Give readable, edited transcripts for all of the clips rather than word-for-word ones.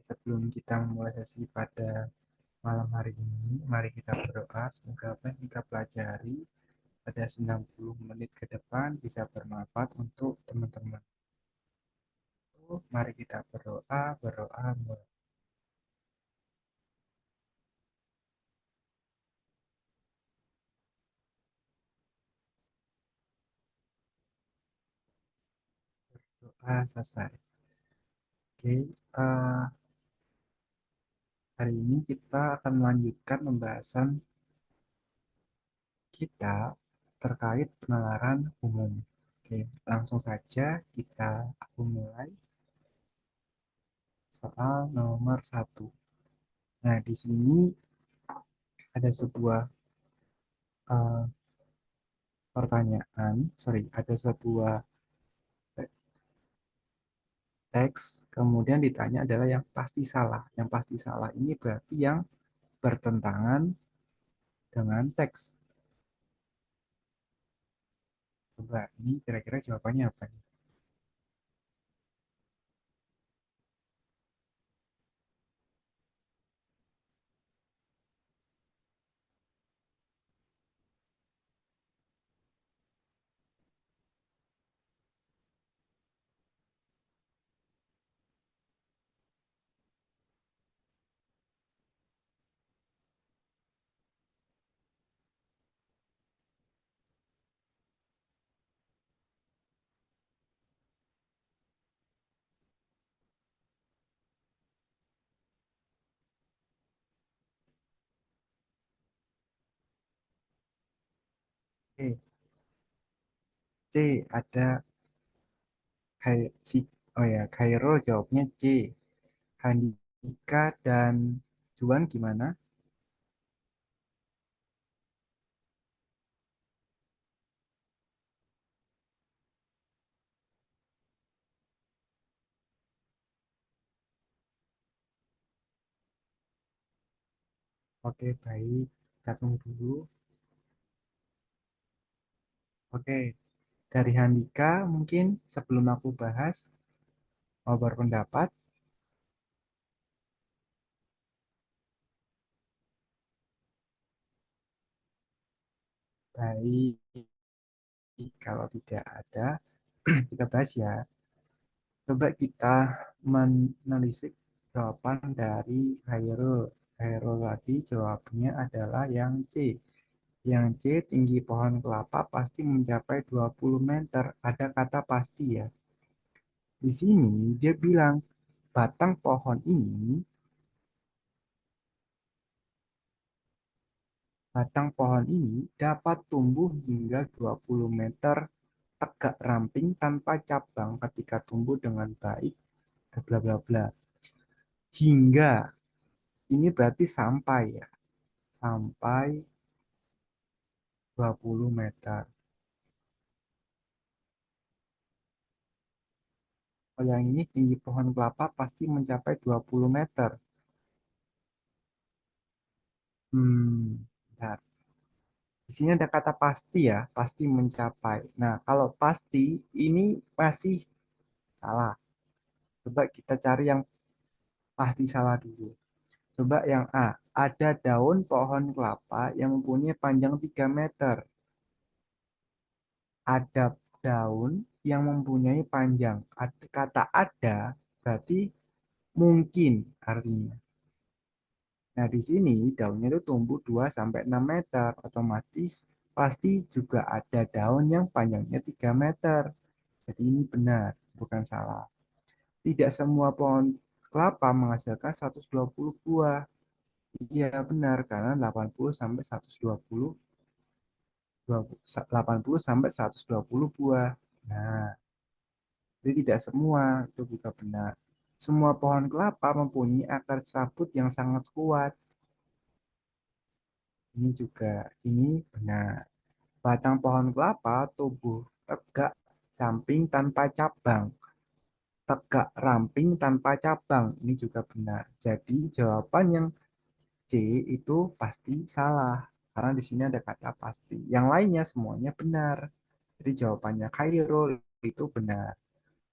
Sebelum kita memulai sesi pada malam hari ini, mari kita berdoa. Semoga apa yang kita pelajari pada 90 menit ke depan bisa bermanfaat untuk teman-teman. Mari kita berdoa, berdoa, berdoa selesai. Oke, hari ini kita akan melanjutkan pembahasan kita terkait penalaran umum. Oke, langsung saja aku mulai soal nomor satu. Nah, di sini ada sebuah eh, ada sebuah teks, kemudian ditanya adalah yang pasti salah. Yang pasti salah ini berarti yang bertentangan dengan teks. Coba, ini kira-kira jawabannya apa nih? Oke, C ada oh ya, Khairul jawabnya C. Handika dan Juan gimana? Oke, baik. Kita tunggu dulu. Oke, dari Handika mungkin sebelum aku bahas, mau berpendapat. Baik, kalau tidak ada, kita bahas ya. Coba kita menelisik jawaban dari Khairul. Khairul tadi jawabnya adalah yang C. Yang C, tinggi pohon kelapa pasti mencapai 20 meter. Ada kata pasti ya. Di sini dia bilang batang pohon ini dapat tumbuh hingga 20 meter tegak ramping tanpa cabang ketika tumbuh dengan baik, bla bla bla. Hingga ini berarti sampai ya, sampai 20 meter. Oh, yang ini tinggi pohon kelapa pasti mencapai 20 meter. Bentar. Di sini ada kata pasti ya, pasti mencapai. Nah, kalau pasti ini masih salah. Coba kita cari yang pasti salah dulu. Coba yang A, ada daun pohon kelapa yang mempunyai panjang 3 meter. Ada daun yang mempunyai panjang. Kata ada berarti mungkin artinya. Nah, di sini daunnya itu tumbuh 2 sampai 6 meter. Otomatis pasti juga ada daun yang panjangnya 3 meter. Jadi ini benar, bukan salah. Tidak semua pohon kelapa menghasilkan 120 buah. Iya benar, karena 80 sampai 120 80 sampai 120 buah. Nah, jadi tidak semua itu juga benar. Semua pohon kelapa mempunyai akar serabut yang sangat kuat. Ini benar. Batang pohon kelapa tumbuh tegak samping tanpa cabang. Tegak ramping tanpa cabang. Ini juga benar. Jadi jawaban yang C itu pasti salah. Karena di sini ada kata pasti. Yang lainnya semuanya benar. Jadi jawabannya Khairul itu benar.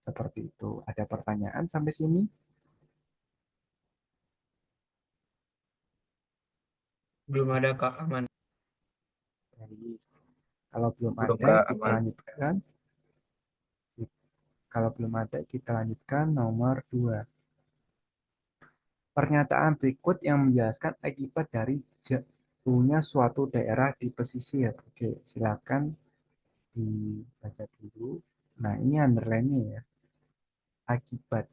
Seperti itu. Ada pertanyaan sampai sini? Belum ada Kak, aman. Jadi, kalau belum Belum ada, Kak, kita aman. lanjutkan. Kalau belum ada, kita lanjutkan nomor 2. Pernyataan berikut yang menjelaskan akibat dari jauhnya suatu daerah di pesisir. Oke, silakan dibaca dulu. Nah, ini underline-nya ya. Akibat.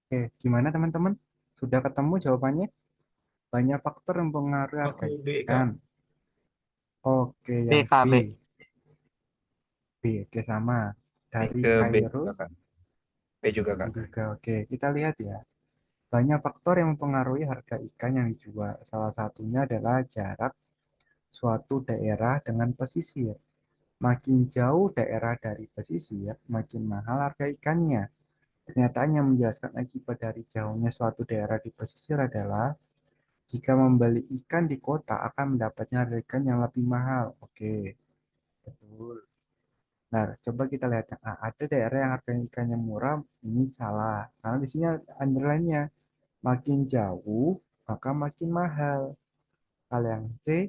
Oke, gimana teman-teman? Sudah ketemu jawabannya? Banyak faktor yang mempengaruhi Aku harga B ikan. Kak. Oke, yang B. BKB. B, oke sama. Dari Ke B Khairul, juga Kak. B juga B Kak. juga. Oke, kita lihat ya. Banyak faktor yang mempengaruhi harga ikan yang dijual. Salah satunya adalah jarak suatu daerah dengan pesisir. Makin jauh daerah dari pesisir, makin mahal harga ikannya. Pernyataan yang menjelaskan akibat dari jauhnya suatu daerah di pesisir adalah jika membeli ikan di kota akan mendapatnya harga ikan yang lebih mahal. Oke, betul. Nah, coba kita lihat yang A. Ada daerah yang harga ikannya murah, ini salah. Karena di sini underline-nya makin jauh maka makin mahal. Hal yang C,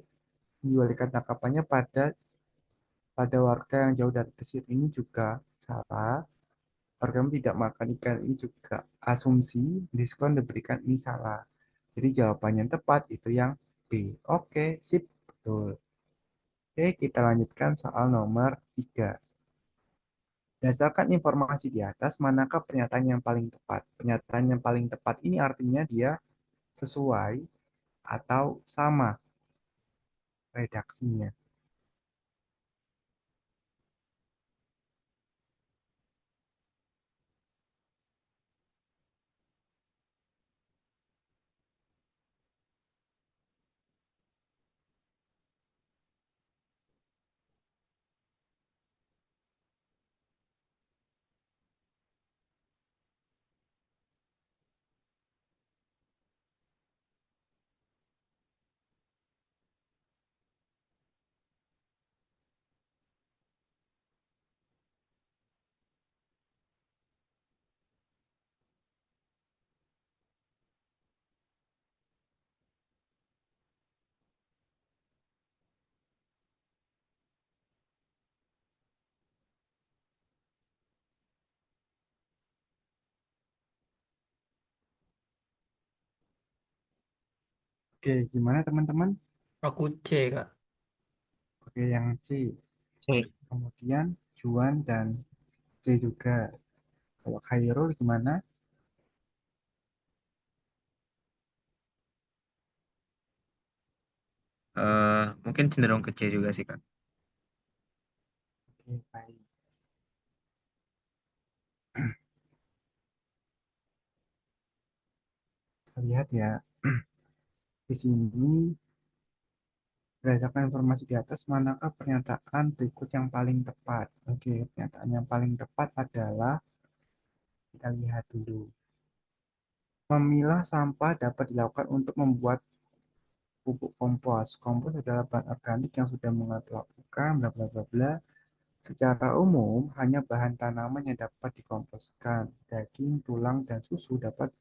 menjual ikan tangkapannya pada warga yang jauh dari pesisir ini juga salah. Warga tidak makan ikan ini juga asumsi diskon diberikan ini salah. Jadi jawabannya yang tepat itu yang B. Oke, sip, betul. Oke, kita lanjutkan soal nomor 3. Berdasarkan informasi di atas, manakah pernyataan yang paling tepat? Pernyataan yang paling tepat ini artinya dia sesuai atau sama redaksinya. Oke, gimana teman-teman? Aku C Kak. Oke, yang C. C. Kemudian Juan dan C juga. Kalau Khairul gimana? Mungkin cenderung ke C juga sih, Kak. Oke, baik. Kita lihat ya. Di sini berdasarkan informasi di atas, manakah pernyataan berikut yang paling tepat? Oke, pernyataan yang paling tepat adalah kita lihat dulu. Memilah sampah dapat dilakukan untuk membuat pupuk kompos. Kompos adalah bahan organik yang sudah melakukan bla bla bla bla. Secara umum, hanya bahan tanaman yang dapat dikomposkan. Daging, tulang, dan susu dapat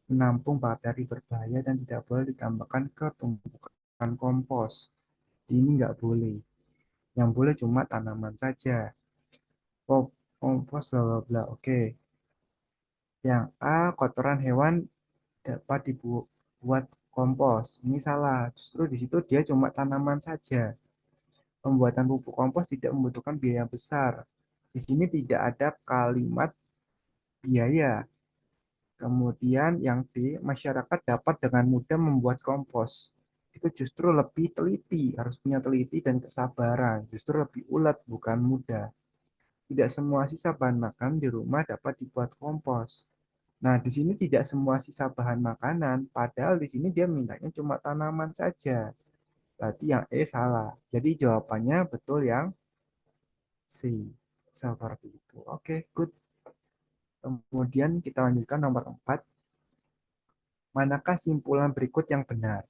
menampung bakteri berbahaya dan tidak boleh ditambahkan ke tumpukan kompos. Ini nggak boleh. Yang boleh cuma tanaman saja. Kompos bla bla bla. Oke. Yang A, kotoran hewan dapat dibuat kompos. Ini salah. Justru di situ dia cuma tanaman saja. Pembuatan pupuk kompos tidak membutuhkan biaya besar. Di sini tidak ada kalimat biaya. Kemudian yang D, masyarakat dapat dengan mudah membuat kompos. Itu justru lebih teliti, harus punya teliti dan kesabaran. Justru lebih ulet, bukan mudah. Tidak semua sisa bahan makan di rumah dapat dibuat kompos. Nah, di sini tidak semua sisa bahan makanan, padahal di sini dia mintanya cuma tanaman saja. Berarti yang E salah. Jadi jawabannya betul yang C. Seperti itu. Oke, good. Kemudian kita lanjutkan nomor 4. Manakah simpulan berikut yang benar?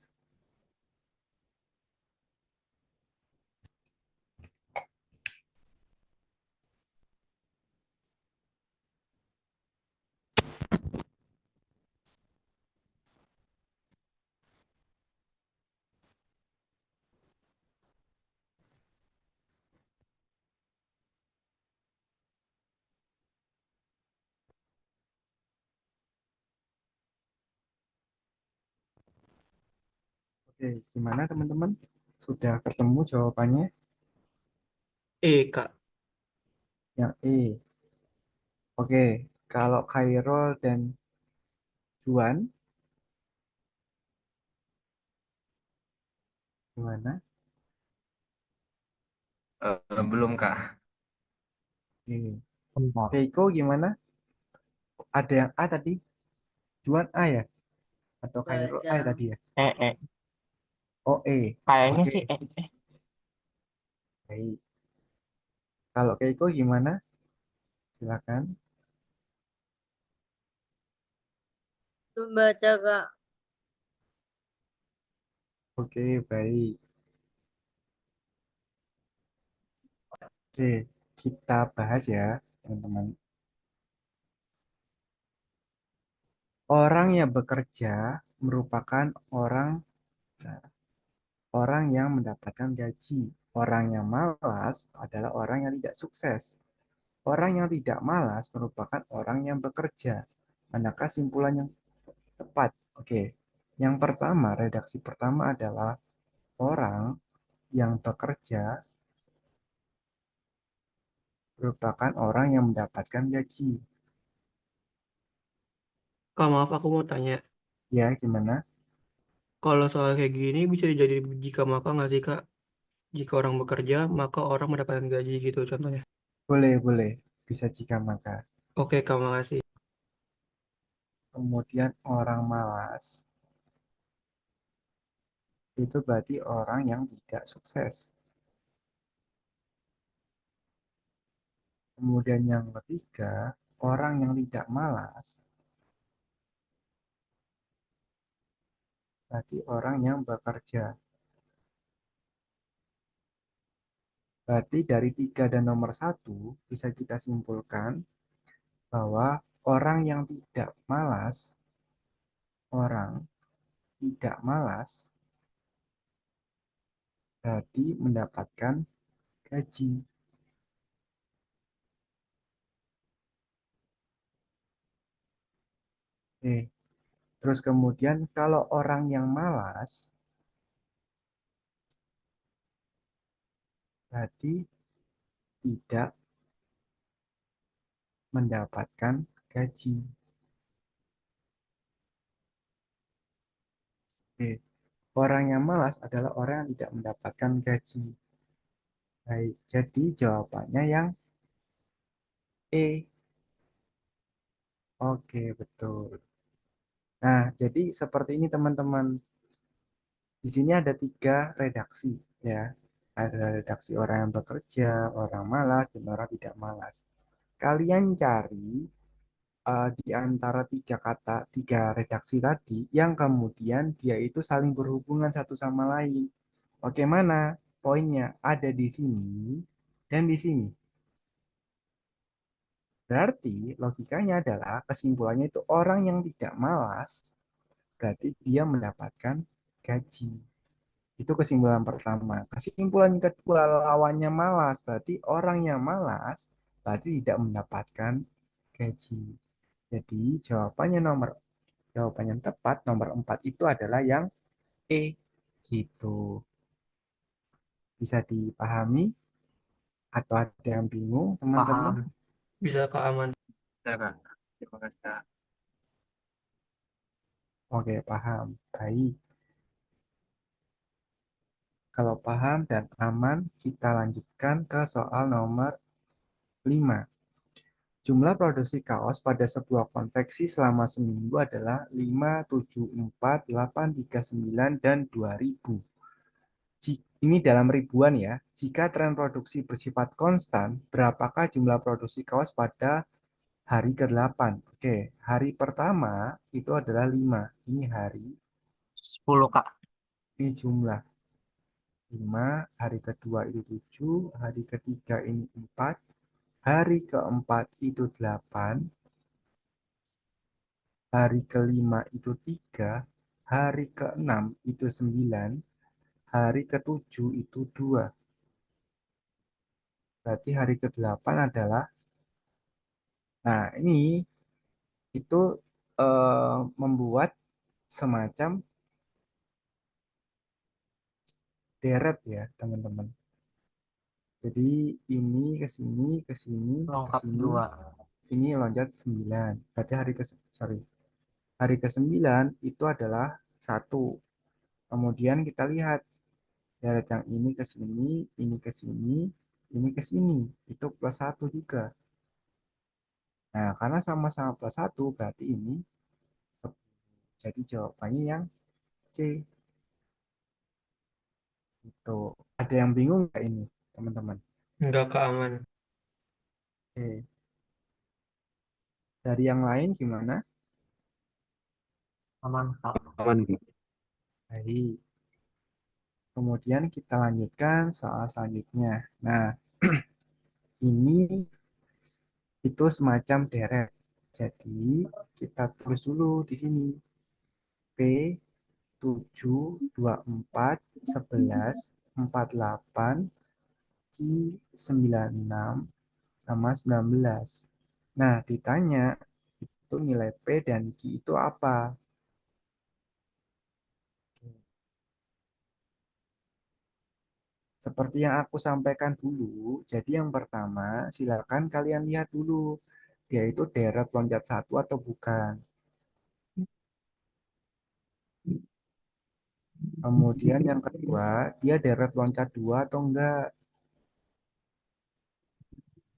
Oke, gimana teman-teman? Sudah ketemu jawabannya? Kak. Yang E. Oke, kalau Khairul dan Juan, gimana? Belum Kak. Oke. Bentar. Keiko gimana? Ada yang A tadi? Juan A ya? Atau Khairul A tadi ya? Eh. Oh E. Kayaknya Oke, sih baik. Kalau Keiko gimana? Silakan. Membaca, Kak. Oke, baik. Oke, kita bahas ya, teman-teman. Orang yang bekerja merupakan orang yang mendapatkan gaji. Orang yang malas adalah orang yang tidak sukses. Orang yang tidak malas merupakan orang yang bekerja. Manakah simpulan yang tepat? Oke. Yang pertama, redaksi pertama adalah orang yang bekerja merupakan orang yang mendapatkan gaji. Kak, maaf aku mau tanya. Ya, gimana? Kalau soal kayak gini bisa jadi jika maka nggak sih, Kak? Jika orang bekerja, maka orang mendapatkan gaji gitu contohnya. Boleh, boleh. Bisa jika maka. Oke, Kak, makasih. Kemudian orang malas, itu berarti orang yang tidak sukses. Kemudian yang ketiga, orang yang tidak malas, berarti orang yang bekerja. Berarti dari tiga dan nomor satu, bisa kita simpulkan bahwa orang yang tidak malas, orang tidak malas, berarti mendapatkan gaji. Oke. Terus kemudian kalau orang yang malas, berarti tidak mendapatkan gaji. Oke. Orang yang malas adalah orang yang tidak mendapatkan gaji. Baik, jadi jawabannya yang E. Oke, betul. Nah, jadi seperti ini teman-teman. Di sini ada tiga redaksi, ya. Ada redaksi orang yang bekerja, orang malas, dan orang tidak malas. Kalian cari di antara tiga kata, tiga redaksi tadi, yang kemudian dia itu saling berhubungan satu sama lain. Oke, mana poinnya? Ada di sini dan di sini. Berarti logikanya adalah kesimpulannya itu orang yang tidak malas berarti dia mendapatkan gaji. Itu kesimpulan pertama. Kesimpulan kedua, lawannya malas. Berarti orang yang malas berarti tidak mendapatkan gaji. Jadi jawabannya yang tepat nomor 4 itu adalah yang E. Gitu. Bisa dipahami atau ada yang bingung, teman-teman? Paham. Bisa Kak Aman. Ya, Kak. Terima kasih, Kak. Oke, paham. Baik. Kalau paham dan aman, kita lanjutkan ke soal nomor 5. Jumlah produksi kaos pada sebuah konveksi selama seminggu adalah 5, 7, 4, 8, 3, 9, dan 2000. Ini dalam ribuan ya. Jika tren produksi bersifat konstan, berapakah jumlah produksi kaos pada hari ke-8? Oke, hari pertama itu adalah 5. Ini hari, 10, Kak. ini jumlah. 5, hari kedua itu 7, hari ketiga ini 4, hari keempat itu 8, hari kelima itu 3, hari keenam itu 9, hari ketujuh itu 2. Berarti hari ke-8 adalah, nah ini itu membuat semacam deret ya teman-teman. Jadi ini ke sini, ke sini, ke Lengkap sini, 2. ini loncat 9. Berarti hari ke-9 itu adalah 1. Kemudian kita lihat deret yang ini ke sini, ini ke sini, ini ke sini. Itu plus 1 juga. Nah, karena sama-sama plus 1 berarti ini jadi jawabannya yang C. Itu. Ada yang bingung nggak ini, teman-teman? Enggak Kak Aman. Oke. Dari yang lain gimana? Aman, Kak. Aman. Baik. Kemudian kita lanjutkan soal selanjutnya. Nah, ini itu semacam deret. Jadi, kita tulis dulu di sini. P 7, 24, 11, 48, Q 96, sama 19. Nah, ditanya itu nilai P dan Q itu apa? Seperti yang aku sampaikan dulu, jadi yang pertama silakan kalian lihat dulu, dia itu deret loncat satu atau bukan. Kemudian yang kedua, dia deret loncat dua atau enggak.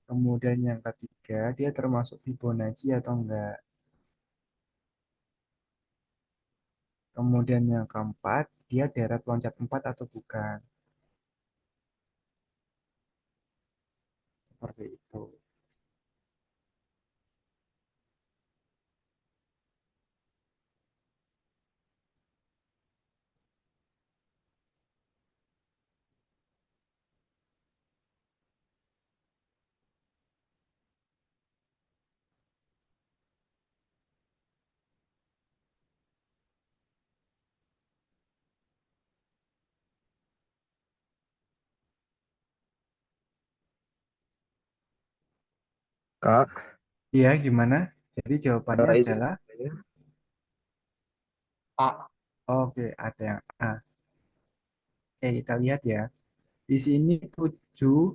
Kemudian yang ketiga, dia termasuk Fibonacci atau enggak. Kemudian yang keempat, dia deret loncat 4 atau bukan. Seperti itu. Kak, Iya, gimana? Jadi jawabannya itu adalah, A. oke, ada yang A. Kita lihat ya. Di sini 7,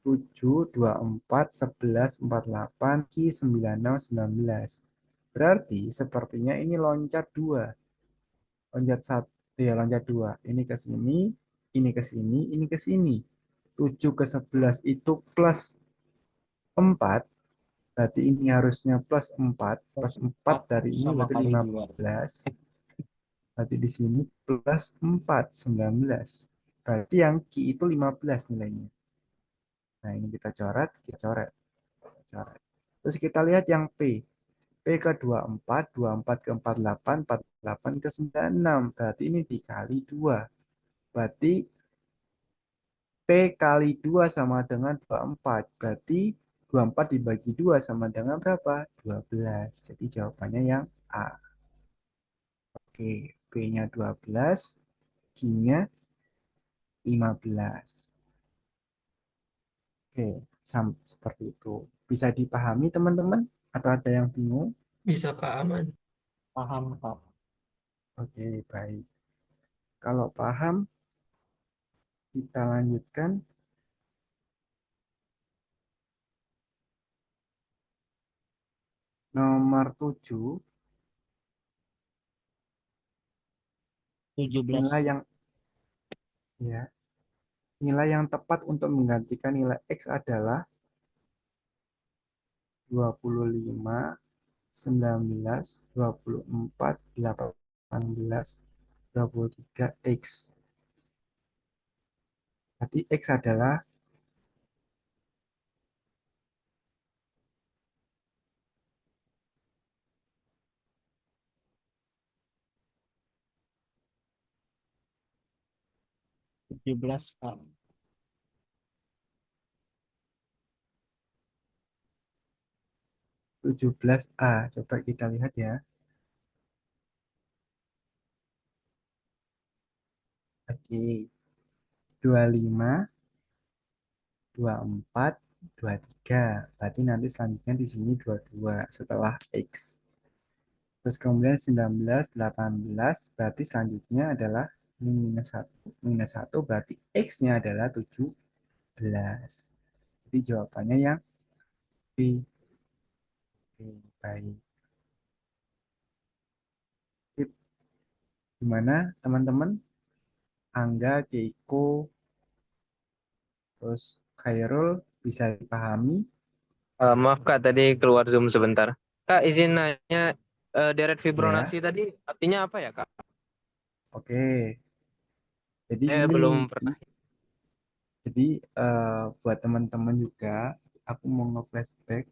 7, 24, 11, 48, Q 96, 19. Berarti sepertinya ini loncat 2. Loncat 1, ya loncat 2. Ini ke sini, ini ke sini, ini ke sini. 7 ke 11 itu plus 4. Berarti ini harusnya plus 4. Plus 4 dari ini Sama berarti kali 2. 15. Berarti di sini plus 4, 19. Berarti yang Q itu 15 nilainya. Nah, ini kita coret, kita coret, kita coret. Terus kita lihat yang P. P ke 24, 24 ke 48, 48 ke 96. Berarti ini dikali 2. Berarti P kali 2 sama dengan 24. Berarti 24 dibagi 2 sama dengan berapa? 12. Jadi jawabannya yang A. Oke, P-nya 12, Q-nya 15. Oke, seperti itu. Bisa dipahami teman-teman? Atau ada yang bingung? Bisa Kak, aman. Paham, Kak. Oke, baik. Kalau paham, kita lanjutkan. Nomor 7, 17. nilai yang ya, nilai yang tepat untuk menggantikan nilai X adalah 25, 19, 24, 18, 23 X. Berarti X adalah 17, Kak. 17A. Coba kita lihat ya. Oke, 25, 24, 23. Berarti nanti selanjutnya di sini 22 setelah X. Terus kemudian 19, 18, berarti selanjutnya adalah ini minus 1. Minus 1 berarti X-nya adalah 17. Jadi jawabannya yang B. Oke, baik. Sip. Gimana teman-teman? Angga, Keiko, terus Khairul bisa dipahami? Maaf Kak, tadi keluar Zoom sebentar. Kak, izin nanya, deret Ya, fibronasi tadi artinya apa ya Kak? oke. Jadi gini, Belum pernah. jadi buat teman-teman juga, aku mau nge-flashback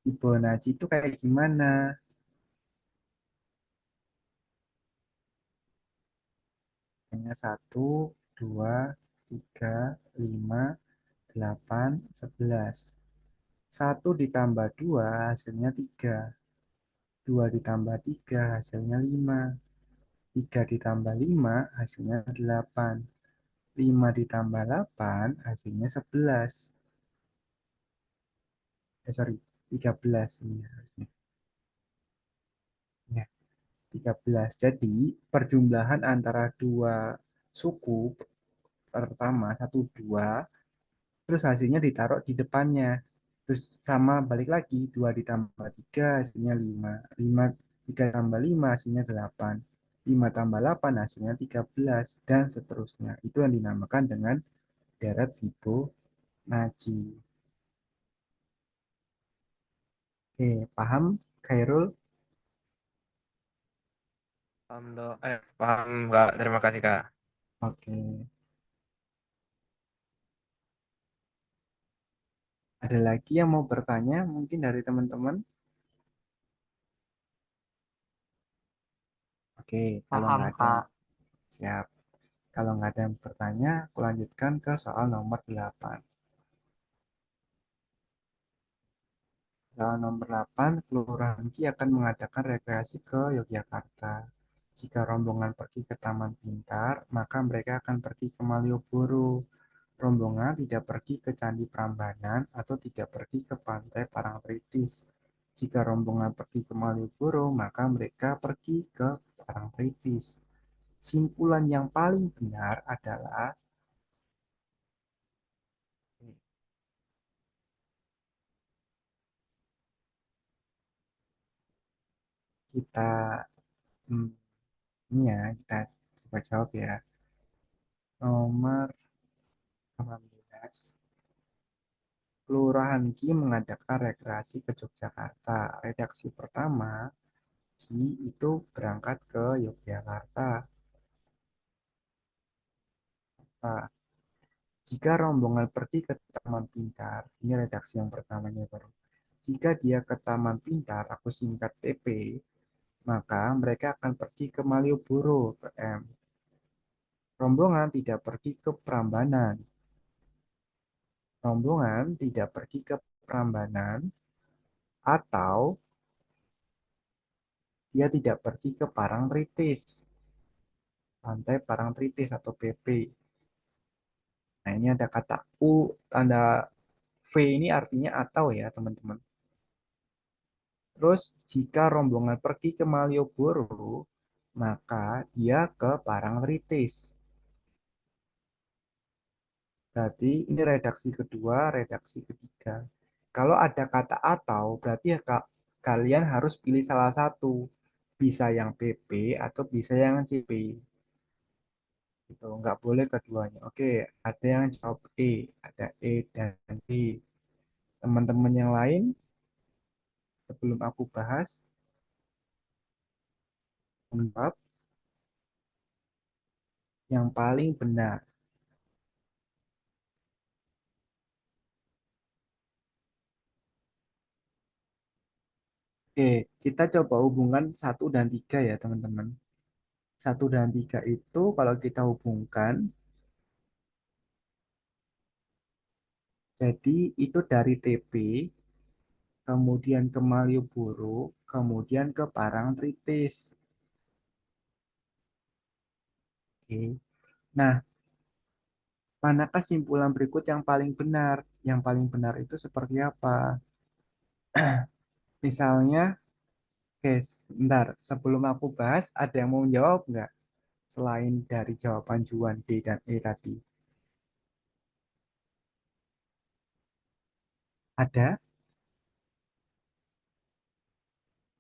Fibonacci itu kayak gimana? Hanya 1, 2, 3, 5, 8, 11. 1 ditambah 2 hasilnya 3. 2 ditambah 3 hasilnya 5. 3 ditambah 5 hasilnya 8. 5 ditambah 8 hasilnya 11. Sorry, 13 ini harusnya. Ya, 13. Jadi, perjumlahan antara dua suku pertama, 1, 2, terus hasilnya ditaruh di depannya. Terus sama balik lagi, 2 ditambah 3 hasilnya 5. 5 3 tambah 5 hasilnya 8. 5 tambah 8 hasilnya 13 dan seterusnya. Itu yang dinamakan dengan deret Fibonacci. Oke, paham Khairul? Paham Kak, terima kasih Kak. Oke. Ada lagi yang mau bertanya mungkin dari teman-teman? Oke, kalau Paham, nggak ada yang Kak. siap. Kalau nggak ada yang bertanya, aku lanjutkan ke soal nomor 8. Soal nomor 8, Kelurahan Ki akan mengadakan rekreasi ke Yogyakarta. Jika rombongan pergi ke Taman Pintar, maka mereka akan pergi ke Malioboro. Rombongan tidak pergi ke Candi Prambanan atau tidak pergi ke Pantai Parangtritis. Jika rombongan pergi ke Malioboro, maka mereka pergi ke Parangtritis. Simpulan yang paling benar adalah kita hmm, ini ya, kita coba jawab ya. Nomor 18. Kelurahan Ki mengadakan rekreasi ke Yogyakarta. Redaksi pertama, Ki itu berangkat ke Yogyakarta. Nah, jika rombongan pergi ke Taman Pintar, ini redaksi yang pertamanya baru. Jika dia ke Taman Pintar, aku singkat TP, maka mereka akan pergi ke Malioboro, PM. Rombongan tidak pergi ke Prambanan. Rombongan tidak pergi ke Prambanan atau dia tidak pergi ke Parangtritis, pantai Parangtritis atau PP. Nah, ini ada kata U, tanda V ini artinya atau ya, teman-teman. Terus, jika rombongan pergi ke Malioboro, maka dia ke Parangtritis. Berarti ini redaksi kedua, redaksi ketiga. Kalau ada kata atau, berarti ya kalian harus pilih salah satu. Bisa yang PP atau bisa yang CP. Gitu. Nggak boleh keduanya. Oke, ada yang jawab E, ada E dan D. Teman-teman yang lain, sebelum aku bahas, menjawab yang paling benar. Oke, kita coba hubungan 1 dan 3 ya, teman-teman. 1 dan 3 itu kalau kita hubungkan, jadi itu dari TP, kemudian ke Malioboro, kemudian ke Parangtritis. Oke. Nah, manakah simpulan berikut yang paling benar? Yang paling benar itu seperti apa? Misalnya, guys, bentar, sebelum aku bahas, ada yang mau menjawab nggak? Selain dari jawaban Juan D dan E tadi. Ada?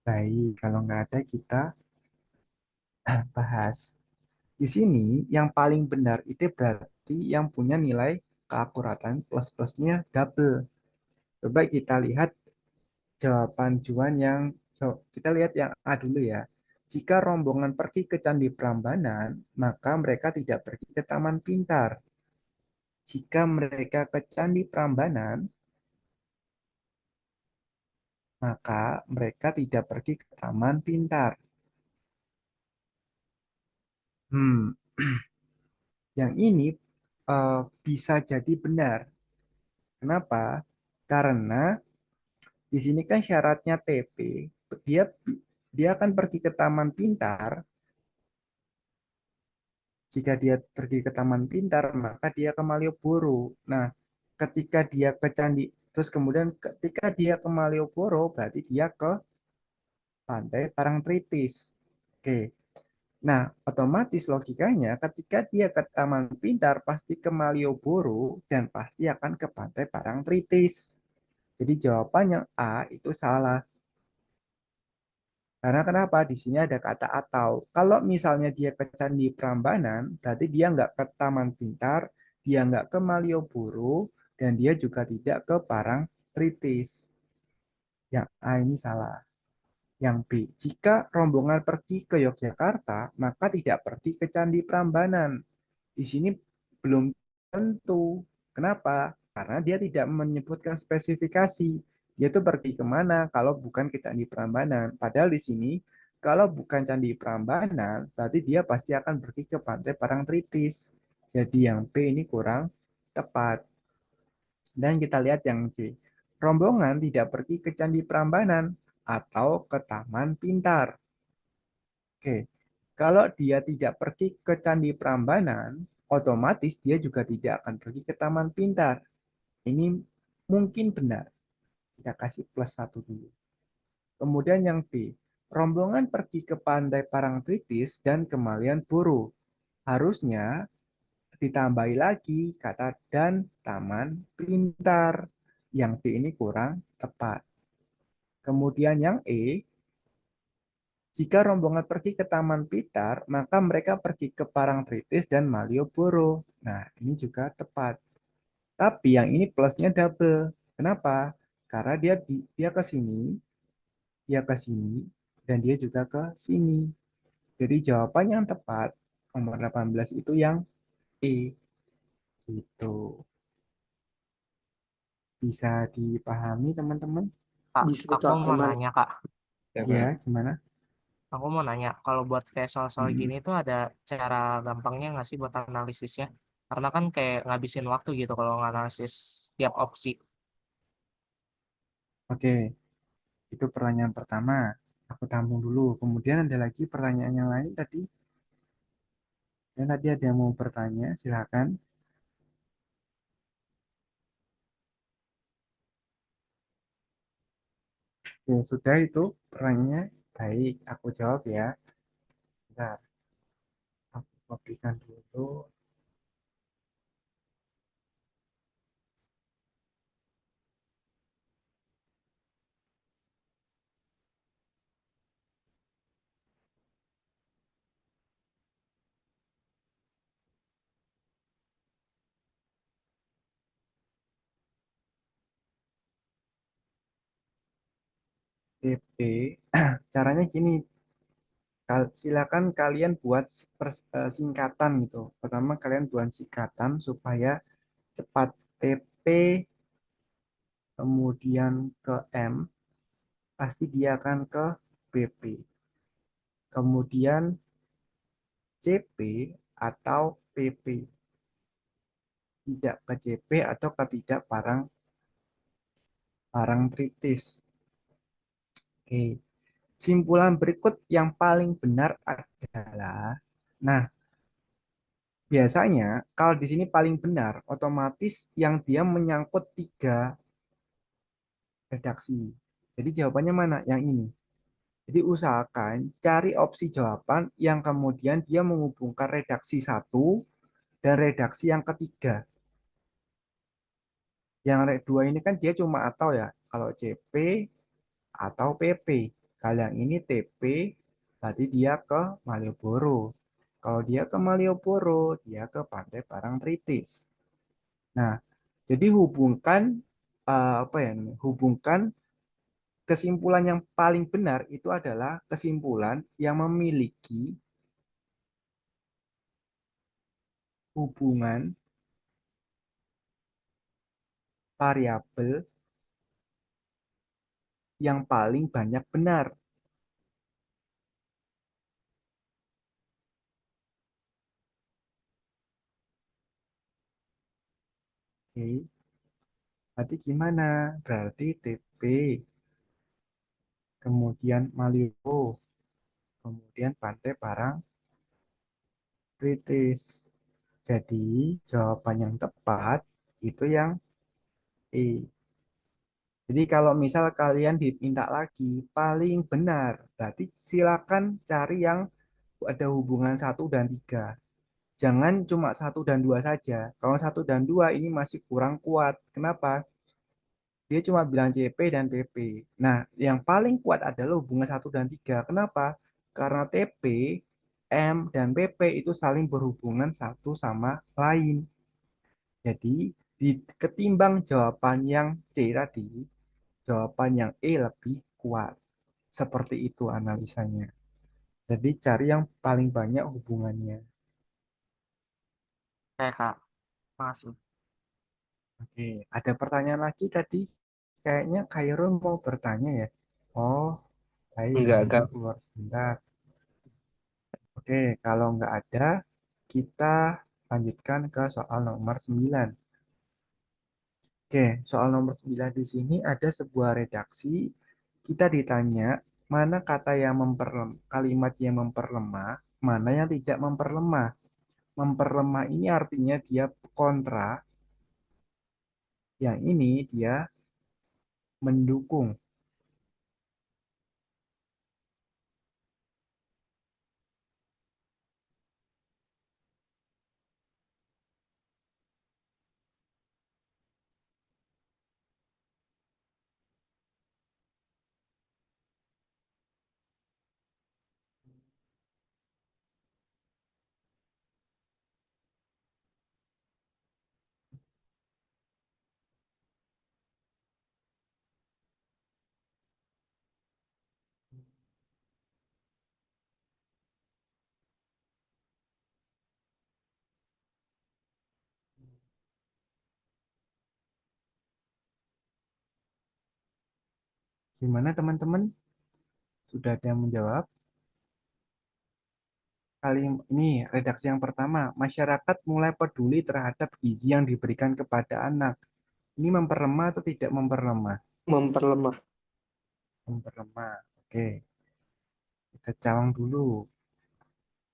Baik, kalau nggak ada kita bahas. Di sini yang paling benar itu berarti yang punya nilai keakuratan plus-plusnya double. Coba kita lihat jawaban Juan yang kita lihat yang A dulu ya. Jika rombongan pergi ke Candi Prambanan, maka mereka tidak pergi ke Taman Pintar. Jika mereka ke Candi Prambanan, maka mereka tidak pergi ke Taman Pintar. Hmm, yang ini bisa jadi benar. Kenapa? Karena di sini kan syaratnya TP, dia dia akan pergi ke Taman Pintar. Jika dia pergi ke Taman Pintar, maka dia ke Malioboro. Nah, ketika dia ke Candi, terus kemudian ketika dia ke Malioboro, berarti dia ke Pantai Parangtritis. Oke. Nah, otomatis logikanya ketika dia ke Taman Pintar pasti ke Malioboro dan pasti akan ke Pantai Parangtritis. Jadi jawabannya A itu salah. Karena kenapa? Di sini ada kata atau. Kalau misalnya dia ke Candi Prambanan, berarti dia nggak ke Taman Pintar, dia nggak ke Malioboro, dan dia juga tidak ke Parangtritis. Yang A ini salah. Yang B, jika rombongan pergi ke Yogyakarta, maka tidak pergi ke Candi Prambanan. Di sini belum tentu. Kenapa? Karena dia tidak menyebutkan spesifikasi. Dia itu pergi kemana kalau bukan ke Candi Prambanan. Padahal di sini, kalau bukan Candi Prambanan, berarti dia pasti akan pergi ke Pantai Parangtritis. Jadi yang B ini kurang tepat. Dan kita lihat yang C. Rombongan tidak pergi ke Candi Prambanan atau ke Taman Pintar. Oke, kalau dia tidak pergi ke Candi Prambanan, otomatis dia juga tidak akan pergi ke Taman Pintar. Ini mungkin benar. Kita kasih plus 1 dulu. Kemudian yang B, rombongan pergi ke Pantai Parangtritis dan ke Malioboro. Harusnya ditambahi lagi kata dan Taman Pintar. Yang B ini kurang tepat. Kemudian yang E, jika rombongan pergi ke Taman Pintar, maka mereka pergi ke Parangtritis dan Malioboro. Nah, ini juga tepat. Tapi yang ini plusnya double. Kenapa? Karena dia ke sini, dia ke sini, dan dia juga ke sini. Jadi jawaban yang tepat nomor 18 itu yang E. Gitu. Bisa dipahami teman-teman? Kak, Bisa aku Kak, mau aman. nanya, Kak. Ya, gimana? Aku mau nanya, kalau buat kayak soal-soal Hmm. gini tuh ada cara gampangnya nggak sih buat analisisnya? Karena kan kayak ngabisin waktu gitu kalau nganalisis tiap opsi. Oke, itu pertanyaan pertama. Aku tampung dulu. Kemudian ada lagi pertanyaan yang lain tadi. Dan tadi ada yang mau bertanya, silakan. Oke, sudah itu pertanyaannya. Baik, aku jawab ya. Bentar, aku kopikan dulu. TP, caranya gini, silakan kalian buat singkatan gitu. Pertama kalian buat singkatan supaya cepat. TP kemudian ke M, pasti dia akan ke BP. Kemudian CP atau PP, tidak ke CP atau ke tidak barang barang kritis. Oke. Simpulan berikut yang paling benar adalah, nah, biasanya kalau di sini paling benar, otomatis yang dia menyangkut tiga redaksi. Jadi jawabannya mana? Yang ini. Jadi usahakan cari opsi jawaban yang kemudian dia menghubungkan redaksi satu dan redaksi yang ketiga. Yang dua ini kan dia cuma atau ya. Kalau CP atau PP. Kalau yang ini TP, berarti dia ke Malioboro. Kalau dia ke Malioboro, dia ke Pantai Parangtritis. Nah, jadi hubungkan apa ya? Hubungkan kesimpulan yang paling benar itu adalah kesimpulan yang memiliki hubungan variabel yang paling banyak benar. Oke, berarti gimana? Berarti TP, kemudian Malioboro, kemudian Pantai Parangtritis. Jadi, jawaban yang tepat itu yang E. Jadi kalau misal kalian diminta lagi paling benar, berarti silakan cari yang ada hubungan satu dan tiga. Jangan cuma satu dan dua saja. Kalau satu dan dua ini masih kurang kuat. Kenapa? Dia cuma bilang CP dan PP. Nah, yang paling kuat adalah hubungan satu dan tiga. Kenapa? Karena TP, M, dan PP itu saling berhubungan satu sama lain. Jadi, ketimbang jawaban yang C tadi, jawaban yang E lebih kuat. Seperti itu analisanya. Jadi, cari yang paling banyak hubungannya. Oke, Kak. Makasih. Oke, ada pertanyaan lagi tadi. Kayaknya Khairul mau bertanya ya. Oh, baik. Enggak, Aku Kak. keluar sebentar. Oke, kalau nggak ada, kita lanjutkan ke soal nomor 9. Oke, soal nomor 9 di sini ada sebuah redaksi. Kita ditanya, mana kata yang kalimat yang memperlemah, mana yang tidak memperlemah. Memperlemah ini artinya dia kontra, yang ini dia mendukung. Gimana teman-teman? Sudah ada yang menjawab? Kali ini redaksi yang pertama, masyarakat mulai peduli terhadap gizi yang diberikan kepada anak. Ini memperlemah atau tidak memperlemah? Memperlemah. Memperlemah. Oke. Kita cawang dulu.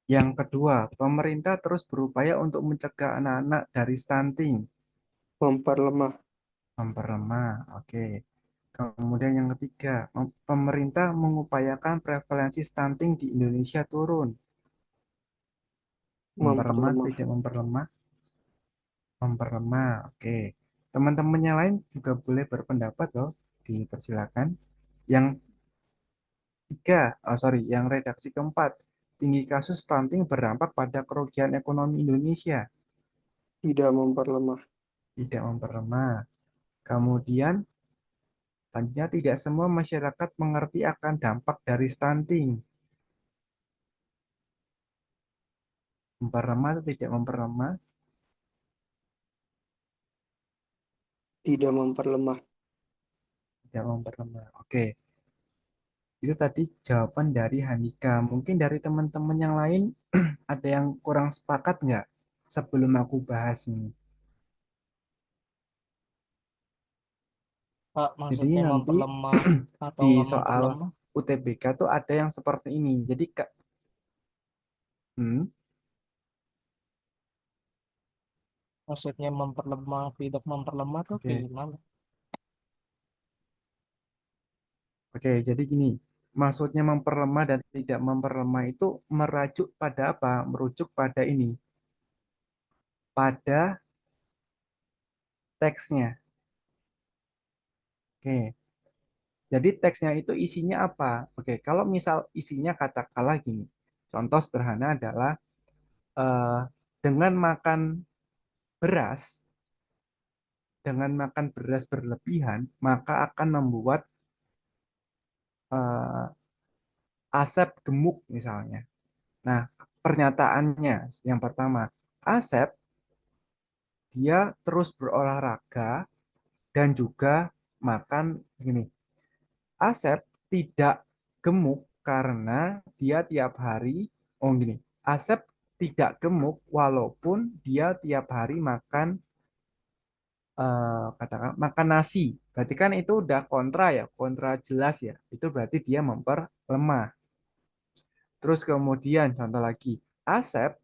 Yang kedua, pemerintah terus berupaya untuk mencegah anak-anak dari stunting. Memperlemah. Memperlemah, oke. Kemudian yang ketiga, pemerintah mengupayakan prevalensi stunting di Indonesia turun. Memperlemah, Memperlemah. tidak memperlemah? Memperlemah, oke. Teman-teman yang lain juga boleh berpendapat loh, dipersilakan. Yang yang redaksi keempat, tinggi kasus stunting berdampak pada kerugian ekonomi Indonesia. Tidak memperlemah. Tidak memperlemah. Kemudian, selanjutnya tidak semua masyarakat mengerti akan dampak dari stunting. Memperlemah atau tidak memperlemah? Tidak memperlemah. Tidak memperlemah. Oke, itu tadi jawaban dari Hanika. Mungkin dari teman-teman yang lain ada yang kurang sepakat nggak sebelum aku bahas ini? Pak, Jadi maksudnya nanti memperlemah atau di nggak soal memperlemah? UTBK tuh ada yang seperti ini. Jadi Kak, hmm, Maksudnya memperlemah, tidak memperlemah tuh kayak oke. gimana? Oke, jadi gini. Maksudnya memperlemah dan tidak memperlemah itu merajuk pada apa? Merujuk pada ini, pada teksnya. Oke. Jadi teksnya itu isinya apa? Oke, kalau misal isinya katakanlah gini. Contoh sederhana adalah eh, dengan makan beras, dengan makan beras berlebihan, maka akan membuat eh, Asep gemuk misalnya. Nah, pernyataannya yang pertama, Asep dia terus berolahraga dan juga makan gini. Asep tidak gemuk karena dia tiap hari, oh gini, Asep tidak gemuk walaupun dia tiap hari makan katakan makan nasi. Berarti kan itu udah kontra ya, kontra jelas ya. Itu berarti dia memperlemah. Terus kemudian contoh lagi, Asep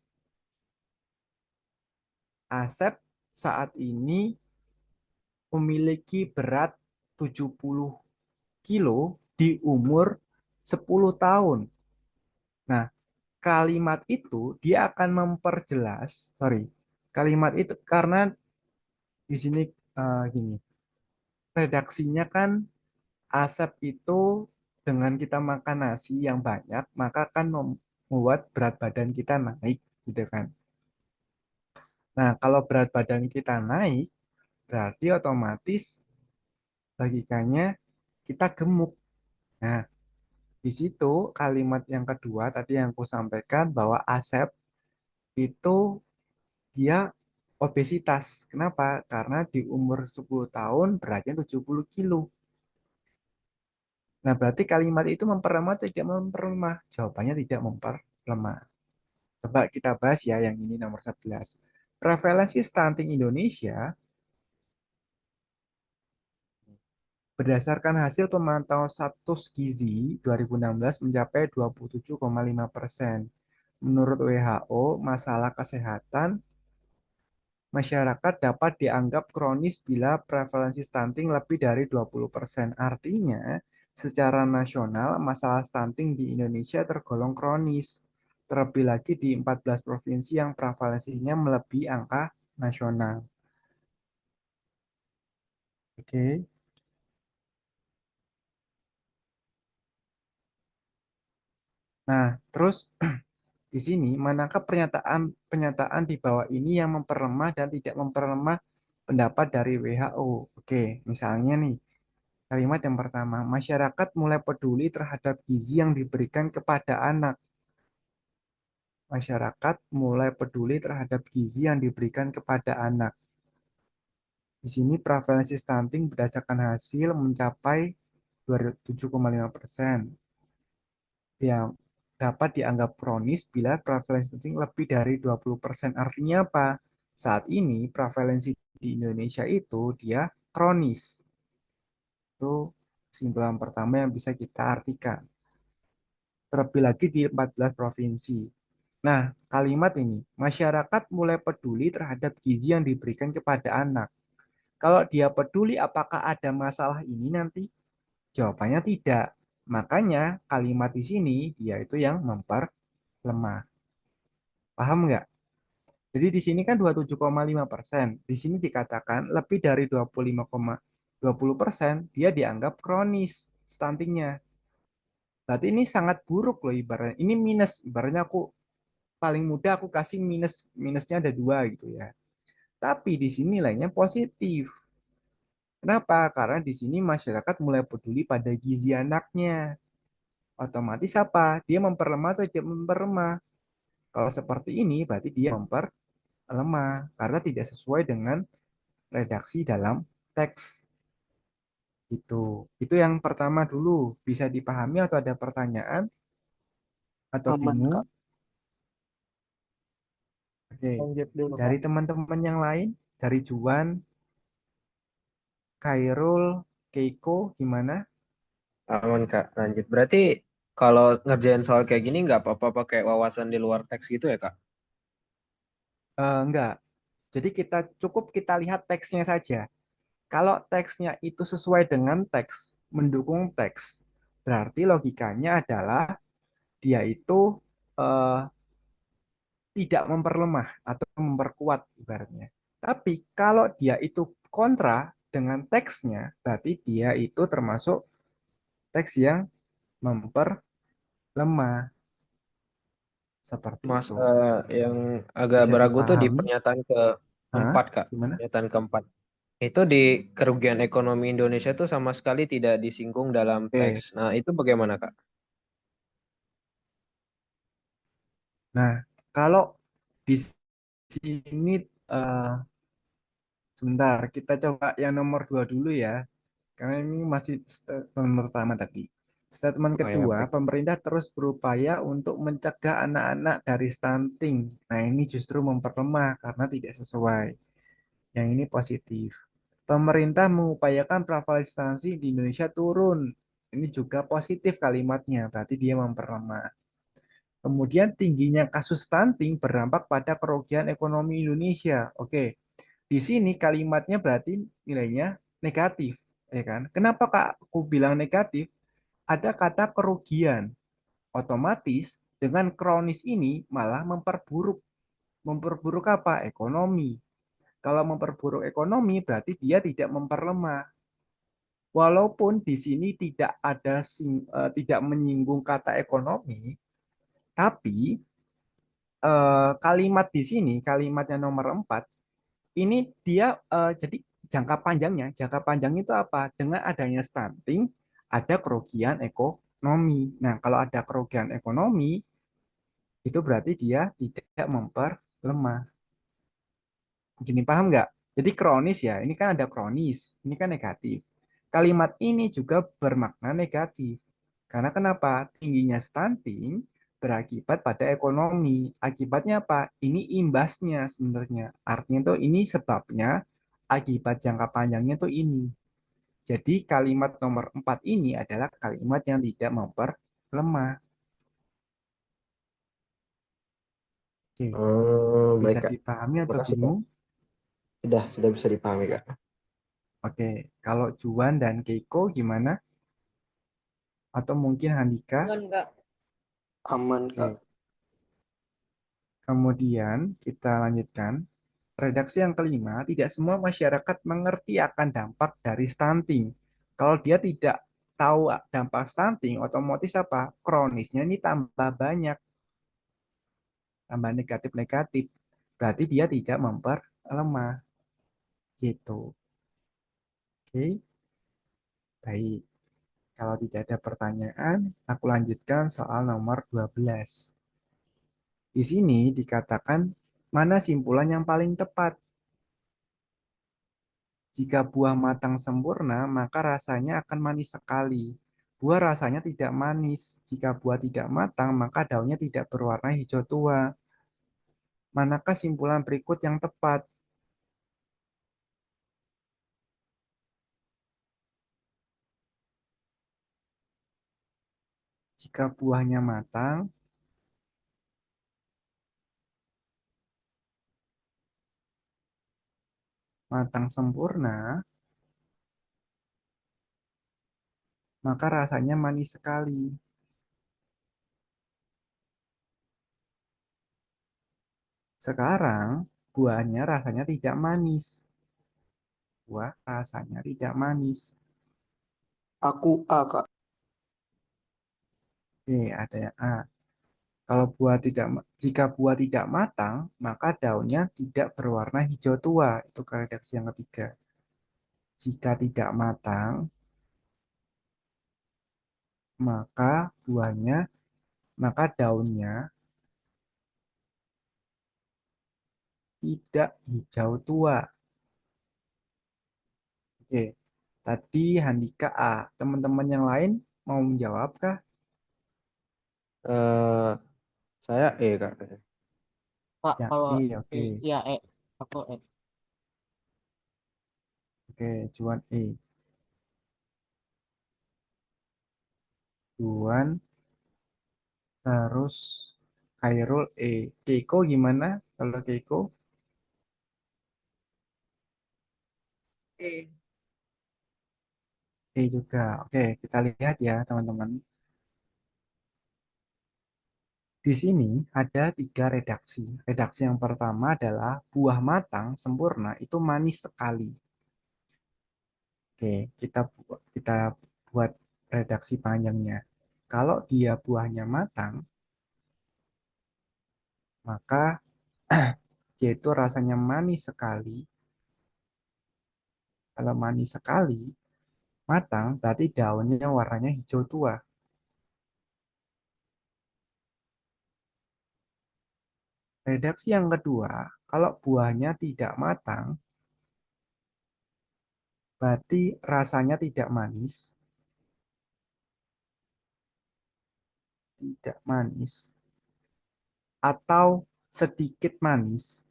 Asep saat ini memiliki berat 70 kilo di umur 10 tahun. Nah, kalimat itu dia akan memperjelas, sorry, kalimat itu karena di sini gini, redaksinya kan Asep itu dengan kita makan nasi yang banyak, maka akan membuat berat badan kita naik, gitu kan. Nah, kalau berat badan kita naik, berarti otomatis logikanya kita gemuk. Nah, di situ kalimat yang kedua tadi yang aku sampaikan bahwa Asep itu dia obesitas. Kenapa? Karena di umur 10 tahun beratnya 70 kilo. Nah, berarti kalimat itu memperlemah atau tidak memperlemah? Jawabannya tidak memperlemah. Coba kita bahas ya yang ini nomor 11. Prevalensi stunting Indonesia berdasarkan hasil pemantauan status gizi 2016 mencapai 27,5%. Menurut WHO, masalah kesehatan masyarakat dapat dianggap kronis bila prevalensi stunting lebih dari 20%. Artinya, secara nasional, masalah stunting di Indonesia tergolong kronis. Terlebih lagi di 14 provinsi yang prevalensinya melebihi angka nasional. Oke. Nah, terus di sini manakah pernyataan di bawah ini yang memperlemah dan tidak memperlemah pendapat dari WHO? Oke, misalnya nih, kalimat yang pertama, masyarakat mulai peduli terhadap gizi yang diberikan kepada anak. Masyarakat mulai peduli terhadap gizi yang diberikan kepada anak. Di sini prevalensi stunting berdasarkan hasil mencapai 27,5%. Yang dapat dianggap kronis bila prevalensi stunting lebih dari 20%. Artinya apa? Saat ini prevalensi di Indonesia itu dia kronis. Itu kesimpulan pertama yang bisa kita artikan. terlebih lagi di 14 provinsi. Nah, kalimat ini, masyarakat mulai peduli terhadap gizi yang diberikan kepada anak. Kalau dia peduli, apakah ada masalah ini nanti? Jawabannya tidak. Makanya kalimat di sini dia itu yang memperlemah. Paham nggak? Jadi di sini kan 27,5%. Di sini dikatakan lebih dari 25,20% dia dianggap kronis stuntingnya. Berarti ini sangat buruk loh ibaratnya. Ini minus. Ibaratnya aku paling mudah aku kasih minus. Minusnya ada 2 gitu ya. Tapi di sini nilainya positif. Kenapa? Karena di sini masyarakat mulai peduli pada gizi anaknya. Otomatis apa? Dia memperlemah atau tidak memperlemah? Kalau seperti ini berarti dia memperlemah karena tidak sesuai dengan redaksi dalam teks. Itu yang pertama dulu. Bisa dipahami atau ada pertanyaan atau Aman, bingung? Kak. Oke. Lanjut dulu, Kak. Dari teman-teman yang lain, dari Juan, Khairul, Keiko, gimana? Aman Kak, lanjut. Berarti kalau ngerjain soal kayak gini nggak apa-apa pakai wawasan di luar teks gitu ya Kak? Enggak. Jadi kita lihat teksnya saja. Kalau teksnya itu sesuai dengan teks, mendukung teks, berarti logikanya adalah dia itu eh, tidak memperlemah atau memperkuat ibaratnya. Tapi kalau dia itu kontra dengan teksnya, berarti dia itu termasuk teks yang memperlemah seperti Mas, itu. yang agak Bisa beragu tuh di dipahami? pernyataan Hah? keempat Kak. Gimana? Pernyataan keempat. Itu di kerugian ekonomi Indonesia tuh sama sekali tidak disinggung dalam teks. Oke. Nah, itu bagaimana Kak? Nah, kalau di sini sebentar, kita coba yang nomor 2 dulu ya. Karena ini masih statement pertama tadi. Statement Oh ya, kedua, baik. pemerintah terus berupaya untuk mencegah anak-anak dari stunting. Nah, ini justru memperlemah karena tidak sesuai. Yang ini positif. Pemerintah mengupayakan prevalensi di Indonesia turun. Ini juga positif kalimatnya, berarti dia memperlemah. Kemudian tingginya kasus stunting berdampak pada kerugian ekonomi Indonesia. Oke, di sini kalimatnya berarti nilainya negatif, ya kan? Kenapa Kak aku bilang negatif? Ada kata kerugian. Otomatis dengan kronis ini malah memperburuk. Memperburuk apa? Ekonomi. Kalau memperburuk ekonomi berarti dia tidak memperlemah. Walaupun di sini tidak menyinggung kata ekonomi, tapi kalimat di sini, kalimatnya nomor 4 ini dia jadi jangka panjang itu apa? Dengan adanya stunting, ada kerugian ekonomi. Nah, kalau ada kerugian ekonomi, itu berarti dia tidak memperlemah. Gini, paham nggak? Jadi kronis ya, ini kan ada kronis, ini kan negatif. Kalimat ini juga bermakna negatif. Karena kenapa? Tingginya stunting berakibat pada ekonomi. Akibatnya apa? Ini imbasnya sebenarnya. Artinya tuh ini sebabnya, akibat jangka panjangnya tuh ini. Jadi kalimat nomor 4 ini adalah kalimat yang tidak memperlemah. Oke, Oh, baik bisa Kak. dipahami atau Makasih Kak. bingung? Sudah bisa dipahami Kak. Oke, kalau Juan dan Keiko gimana? Atau mungkin Handika? Aman, Kak. Oke. Kemudian kita lanjutkan. Redaksi yang kelima, tidak semua masyarakat mengerti akan dampak dari stunting. Kalau dia tidak tahu dampak stunting, otomatis apa? Kronisnya ini tambah banyak, tambah negatif-negatif. Berarti dia tidak memperlemah. Gitu. Oke, baik. Kalau tidak ada pertanyaan, aku lanjutkan soal nomor 12. Di sini dikatakan mana simpulan yang paling tepat. Jika buah matang sempurna, maka rasanya akan manis sekali. Buah rasanya tidak manis. Jika buah tidak matang, maka daunnya tidak berwarna hijau tua. Manakah simpulan berikut yang tepat? jika buahnya matang sempurna, maka rasanya manis sekali. Sekarang buahnya rasanya tidak manis. Buah rasanya tidak manis. Aku A, Kak. Oke, ada yang A. Kalau jika buah tidak matang, maka daunnya tidak berwarna hijau tua. Itu redaksi yang ketiga. Jika tidak matang, maka maka daunnya tidak hijau tua. Oke, tadi Handika A. Teman-teman yang lain mau menjawab kah? Eh, saya E, Kak. Kak, Yang kalau E, oke. iya aku Oke, Juan E. Juan, terus Khairul E. Keiko gimana? Kalau Keiko? E. E juga. Oke, kita lihat ya teman-teman. Di sini ada 3 redaksi. Redaksi yang pertama adalah buah matang sempurna itu manis sekali. Oke, kita buat redaksi panjangnya. Kalau dia buahnya matang, maka dia itu rasanya manis sekali. Kalau manis sekali, matang berarti daunnya warnanya hijau tua. Redaksi yang kedua, kalau buahnya tidak matang, berarti rasanya tidak manis, tidak manis, atau sedikit manis.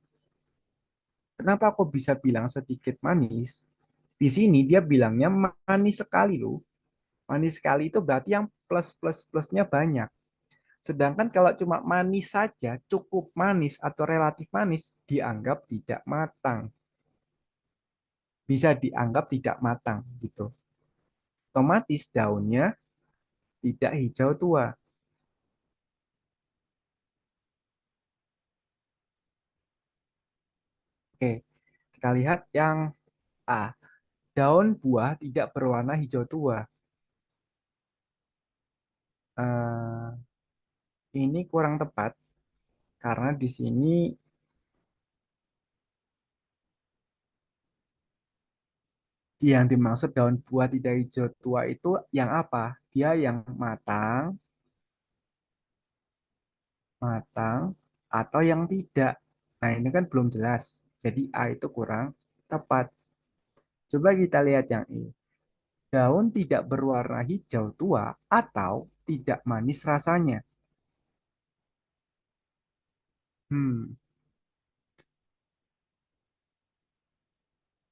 Kenapa aku bisa bilang sedikit manis? Di sini dia bilangnya manis sekali loh. Manis sekali itu berarti yang plus-plus-plusnya banyak. Sedangkan kalau cuma manis saja, cukup manis atau relatif manis, dianggap tidak matang. Bisa dianggap tidak matang gitu. Otomatis daunnya tidak hijau tua. Oke, kita lihat yang A. Daun buah tidak berwarna hijau tua. Eh, ini kurang tepat karena di sini yang dimaksud daun buah tidak hijau tua itu yang apa? Dia yang matang atau yang tidak. Nah, ini kan belum jelas. Jadi A itu kurang tepat. Coba kita lihat yang E. Daun tidak berwarna hijau tua atau tidak manis rasanya. Hmm,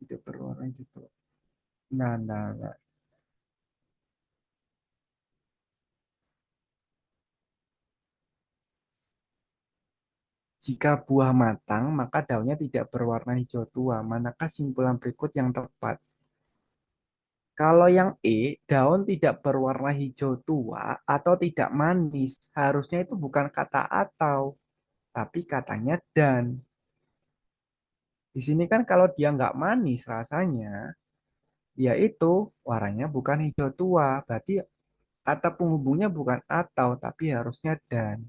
tidak berwarna hijau tua. Nah. Jika buah matang, maka daunnya tidak berwarna hijau tua. Manakah simpulan berikut yang tepat? Kalau yang E, daun tidak berwarna hijau tua atau tidak manis. Harusnya itu bukan kata atau, tapi katanya dan. Di sini kan kalau dia nggak manis rasanya, yaitu warnanya bukan hijau tua. Berarti kata penghubungnya bukan atau, tapi harusnya dan.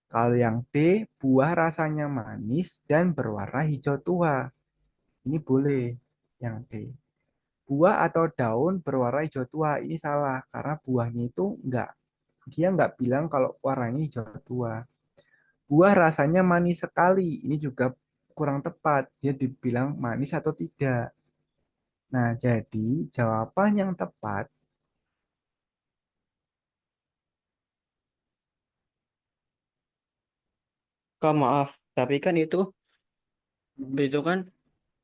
Kalau yang D, buah rasanya manis dan berwarna hijau tua. Ini boleh yang D. Buah atau daun berwarna hijau tua. Ini salah karena buahnya itu dia nggak bilang kalau warnanya hijau tua. Buah rasanya manis sekali. Ini juga kurang tepat. Dia dibilang manis atau tidak. Nah, jadi jawaban yang tepat Kak, maaf, tapi kan itu kan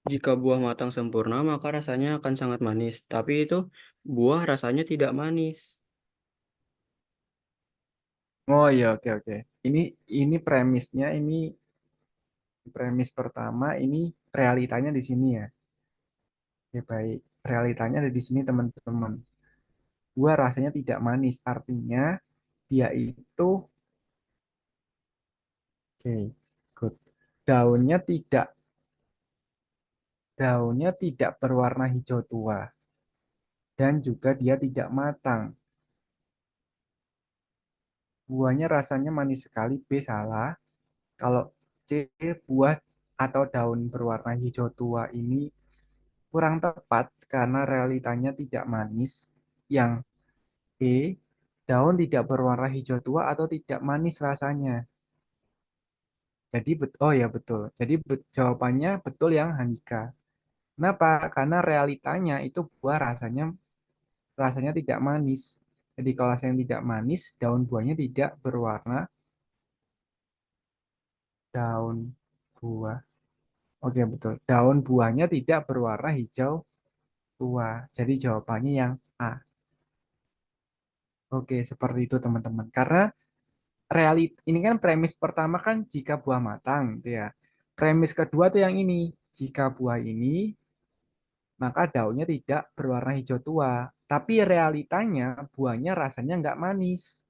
jika buah matang sempurna maka rasanya akan sangat manis. Tapi itu buah rasanya tidak manis. Oh iya, oke oke. Ini ini premisnya, ini premis pertama, ini realitanya di sini ya. Oke, baik. Realitanya ada di sini teman-teman. Buah rasanya tidak manis, artinya dia itu oke, good. Daunnya tidak daunnya tidak berwarna hijau tua dan juga dia tidak matang. Buahnya rasanya manis sekali. B salah. Kalau C, buah atau daun berwarna hijau tua ini kurang tepat karena realitanya tidak manis. Yang E, daun tidak berwarna hijau tua atau tidak manis rasanya. Jadi oh ya betul. Jadi jawabannya betul yang Handika. Kenapa? Karena realitanya itu buah rasanya tidak manis. Jadi kalau rasanya tidak manis, daun buahnya tidak berwarna daun buah. Oke, betul. Daun buahnya tidak berwarna hijau tua. Jadi jawabannya yang A. Oke, seperti itu teman-teman. Karena ini kan premis pertama kan jika buah matang, gitu ya. Premis kedua tuh yang ini. Jika buah ini, maka daunnya tidak berwarna hijau tua. Tapi realitanya buahnya rasanya nggak manis.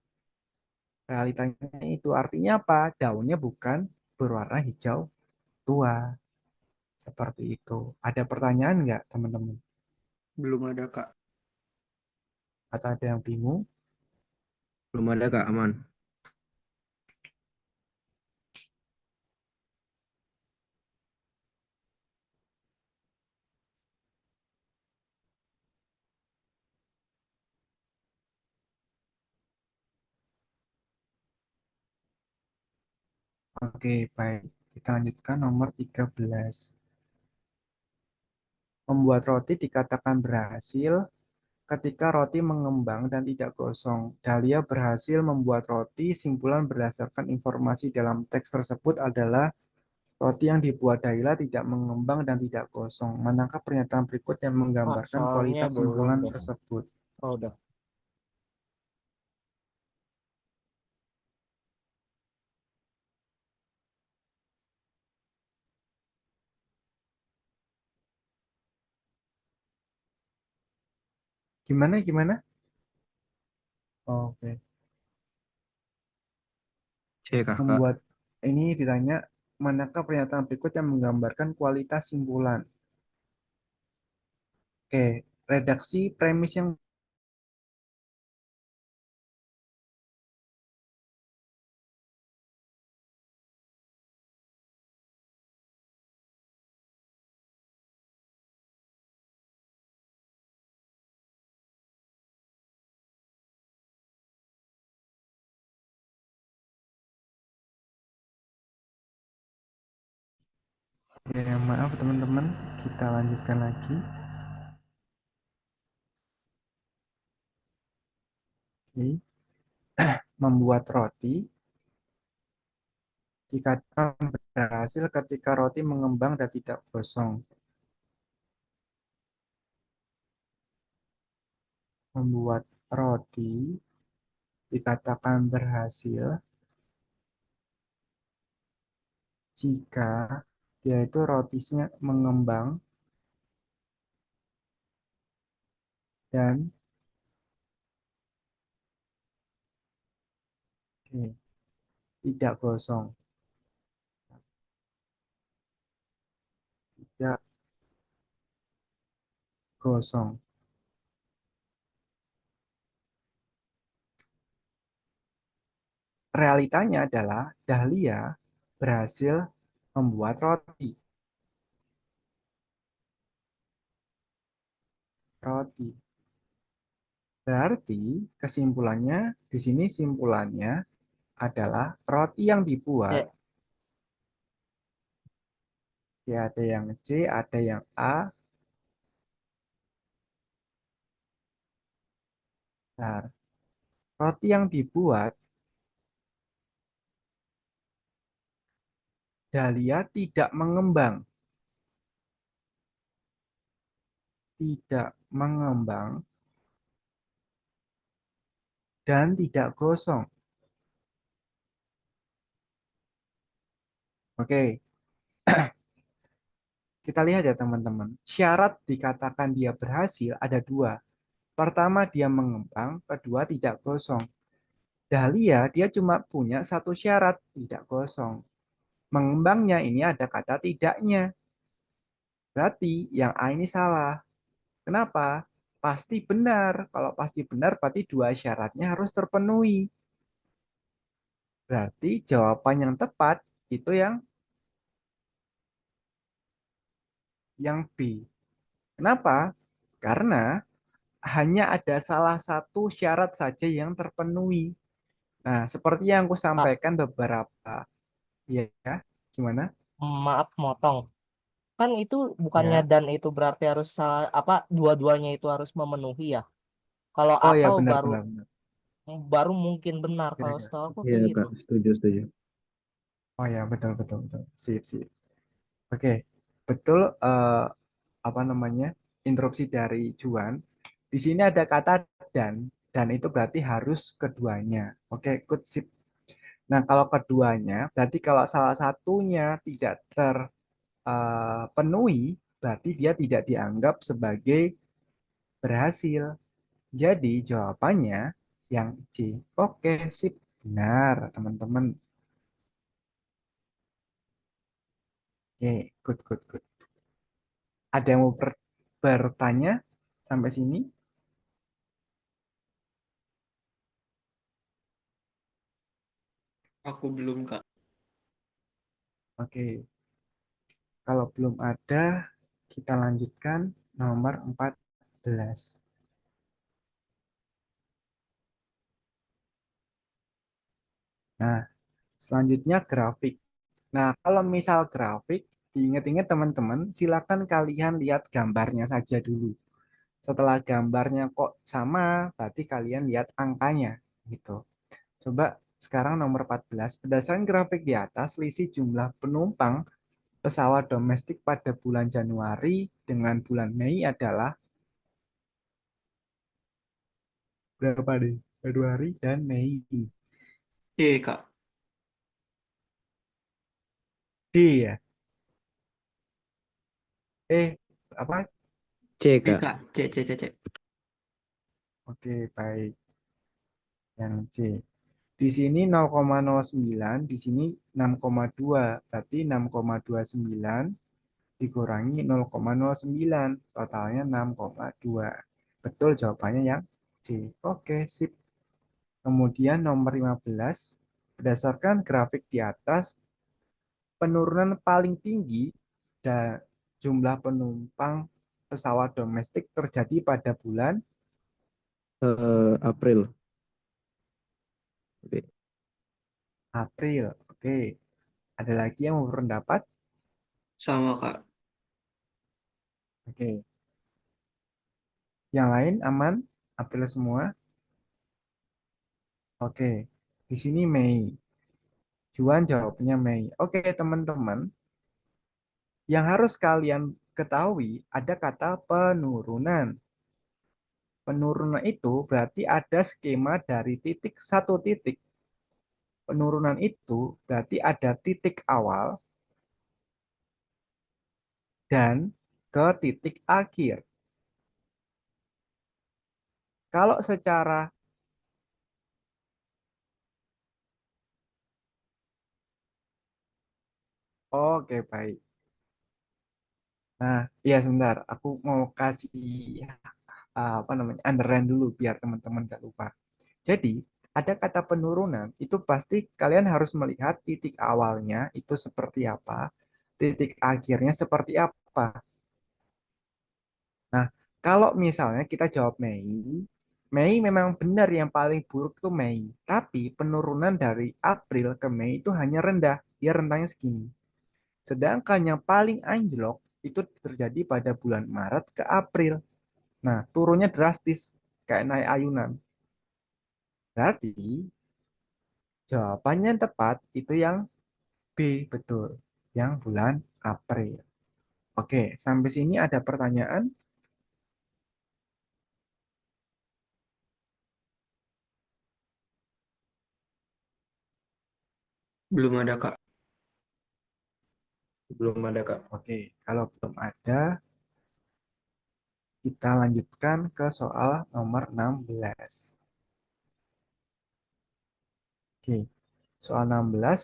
Realitanya itu artinya apa? Daunnya bukan berwarna hijau tua. Seperti itu. Ada pertanyaan nggak teman-teman? Belum ada, Kak. Atau ada yang bingung? Belum ada Kak, aman. Oke, baik. Kita lanjutkan nomor 13. Membuat roti dikatakan berhasil ketika roti mengembang dan tidak gosong. Dahlia berhasil membuat roti. Simpulan berdasarkan informasi dalam teks tersebut adalah roti yang dibuat Dahlia tidak mengembang dan tidak gosong. Manakah pernyataan berikut yang Wah, menggambarkan soalnya kualitas belum simpulan deh. tersebut? Oh, udah. Gimana, gimana? Oke. C Kakak. Membuat ini ditanya, manakah pernyataan berikut yang menggambarkan kualitas simpulan? Oke, redaksi premis yang ya, maaf teman-teman, kita lanjutkan lagi. Oke. Membuat roti dikatakan berhasil ketika roti mengembang dan tidak gosong. Membuat roti dikatakan berhasil jika dia itu rotinya mengembang dan tidak gosong. Tidak gosong. Realitanya adalah Dahlia berhasil membuat roti. Roti. Berarti kesimpulannya di sini simpulannya adalah roti yang dibuat. C. Ya, ada yang C, ada yang A. Nah, roti yang dibuat Dahlia tidak mengembang. Tidak mengembang dan tidak gosong. Oke, kita lihat ya teman-teman. Syarat dikatakan dia berhasil ada dua. Pertama, dia mengembang. Kedua, tidak gosong. Dahlia, dia cuma punya satu syarat, tidak gosong. Mengembangnya ini ada kata tidaknya. Berarti yang A ini salah. Kenapa? Pasti benar. Kalau pasti benar, berarti dua syaratnya harus terpenuhi. Berarti jawaban yang tepat itu yang B. Kenapa? Karena hanya ada salah satu syarat saja yang terpenuhi. Nah, seperti yang aku Kak, sampaikan beberapa, ya, gimana? maaf motong. Kan itu bukannya Ya. dan itu berarti harus salah apa dua-duanya itu harus memenuhi ya. Kalau Oh ya, atau benar, baru benar, benar. baru mungkin benar kalau Kira-kira. setahu aku Iya kayak gitu. Kak, setuju, setuju. Oh ya, betul, betul, betul. Sip, sip. Oke, betul. Apa namanya? Interupsi dari Juan. Di sini ada kata dan itu berarti harus keduanya. Oke, good, sip. Nah, kalau keduanya, berarti kalau salah satunya tidak terpenuhi, berarti dia tidak dianggap sebagai berhasil. Jadi jawabannya yang C. Oke, sip. Benar, teman-teman. Oke, good, good, good. Ada yang mau bertanya sampai sini? Aku belum, Kak. Oke, kalau belum ada, kita lanjutkan nomor 14. Nah, selanjutnya grafik. Nah, kalau misal grafik, diingat-ingat teman-teman, silakan kalian lihat gambarnya saja dulu. Setelah gambarnya kok sama, berarti kalian lihat angkanya gitu. Coba sekarang nomor 14. Berdasarkan grafik di atas, selisih jumlah penumpang pesawat domestik pada bulan Januari dengan bulan Mei adalah berapa nih? Februari dan Mei. C, Kak. D ya? Apa? C C, Kak. Kak. C, C, C, C. Oke, baik. Yang C. Di sini 0,09, di sini 6,2. Berarti 6,29 dikurangi 0,09. Totalnya 6,2. Betul jawabannya yang C. Oke, sip. Kemudian nomor 15. Berdasarkan grafik di atas, penurunan paling tinggi dan jumlah penumpang pesawat domestik terjadi pada bulan April. Oke. April. Oke, ada lagi yang mau berpendapat? Sama, Kak. Oke, yang lain aman? April semua? Oke, di sini Mei. Juan jawabnya Mei. Oke, teman-teman, yang harus kalian ketahui ada kata penurunan. Penurunan itu berarti ada skema dari titik satu titik. Penurunan itu berarti ada titik awal dan ke titik akhir. Kalau secara Oke, baik. Nah, iya sebentar. Aku mau kasih apa namanya underline dulu biar teman-teman gak lupa. Jadi, ada kata penurunan, itu pasti kalian harus melihat titik awalnya itu seperti apa, titik akhirnya seperti apa. Nah, kalau misalnya kita jawab Mei, Mei memang benar yang paling buruk itu Mei. Tapi penurunan dari April ke Mei itu hanya rendah, dia rentangnya segini. Sedangkan yang paling anjlok itu terjadi pada bulan Maret ke April. Nah, turunnya drastis, kayak naik ayunan. Berarti jawabannya yang tepat itu yang B, betul. Yang bulan April. Oke, sampai sini ada pertanyaan? Belum ada, Kak. Belum ada, Kak. Oke, kalau belum ada, kita lanjutkan ke soal nomor 16. Oke, soal 16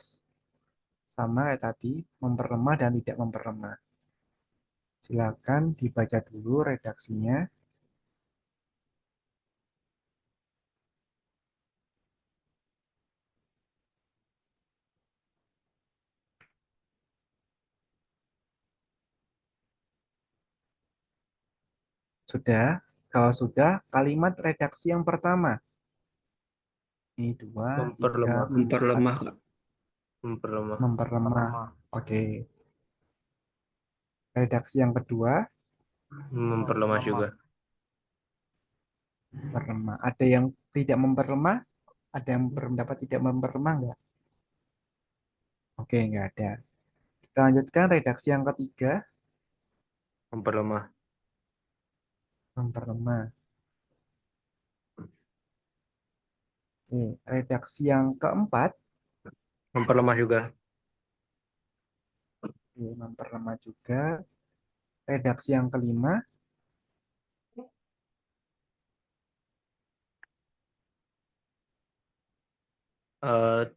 sama kayak tadi, memperlemah dan tidak memperlemah. Silakan dibaca dulu redaksinya. Sudah? Kalau sudah, kalimat redaksi yang pertama. Ini 2, 3, Memperlemah. 4, Memperlemah, Kak. Memperlemah. memperlemah. Memperlemah. Oke. Redaksi yang kedua, Memperlemah juga. memperlemah. Ada yang tidak memperlemah? Ada yang berpendapat tidak memperlemah nggak? Oke, nggak ada. Kita lanjutkan redaksi yang ketiga, Memperlemah. memperlemah. Oke, redaksi yang keempat, Memperlemah juga. oke, memperlemah juga. Redaksi yang kelima,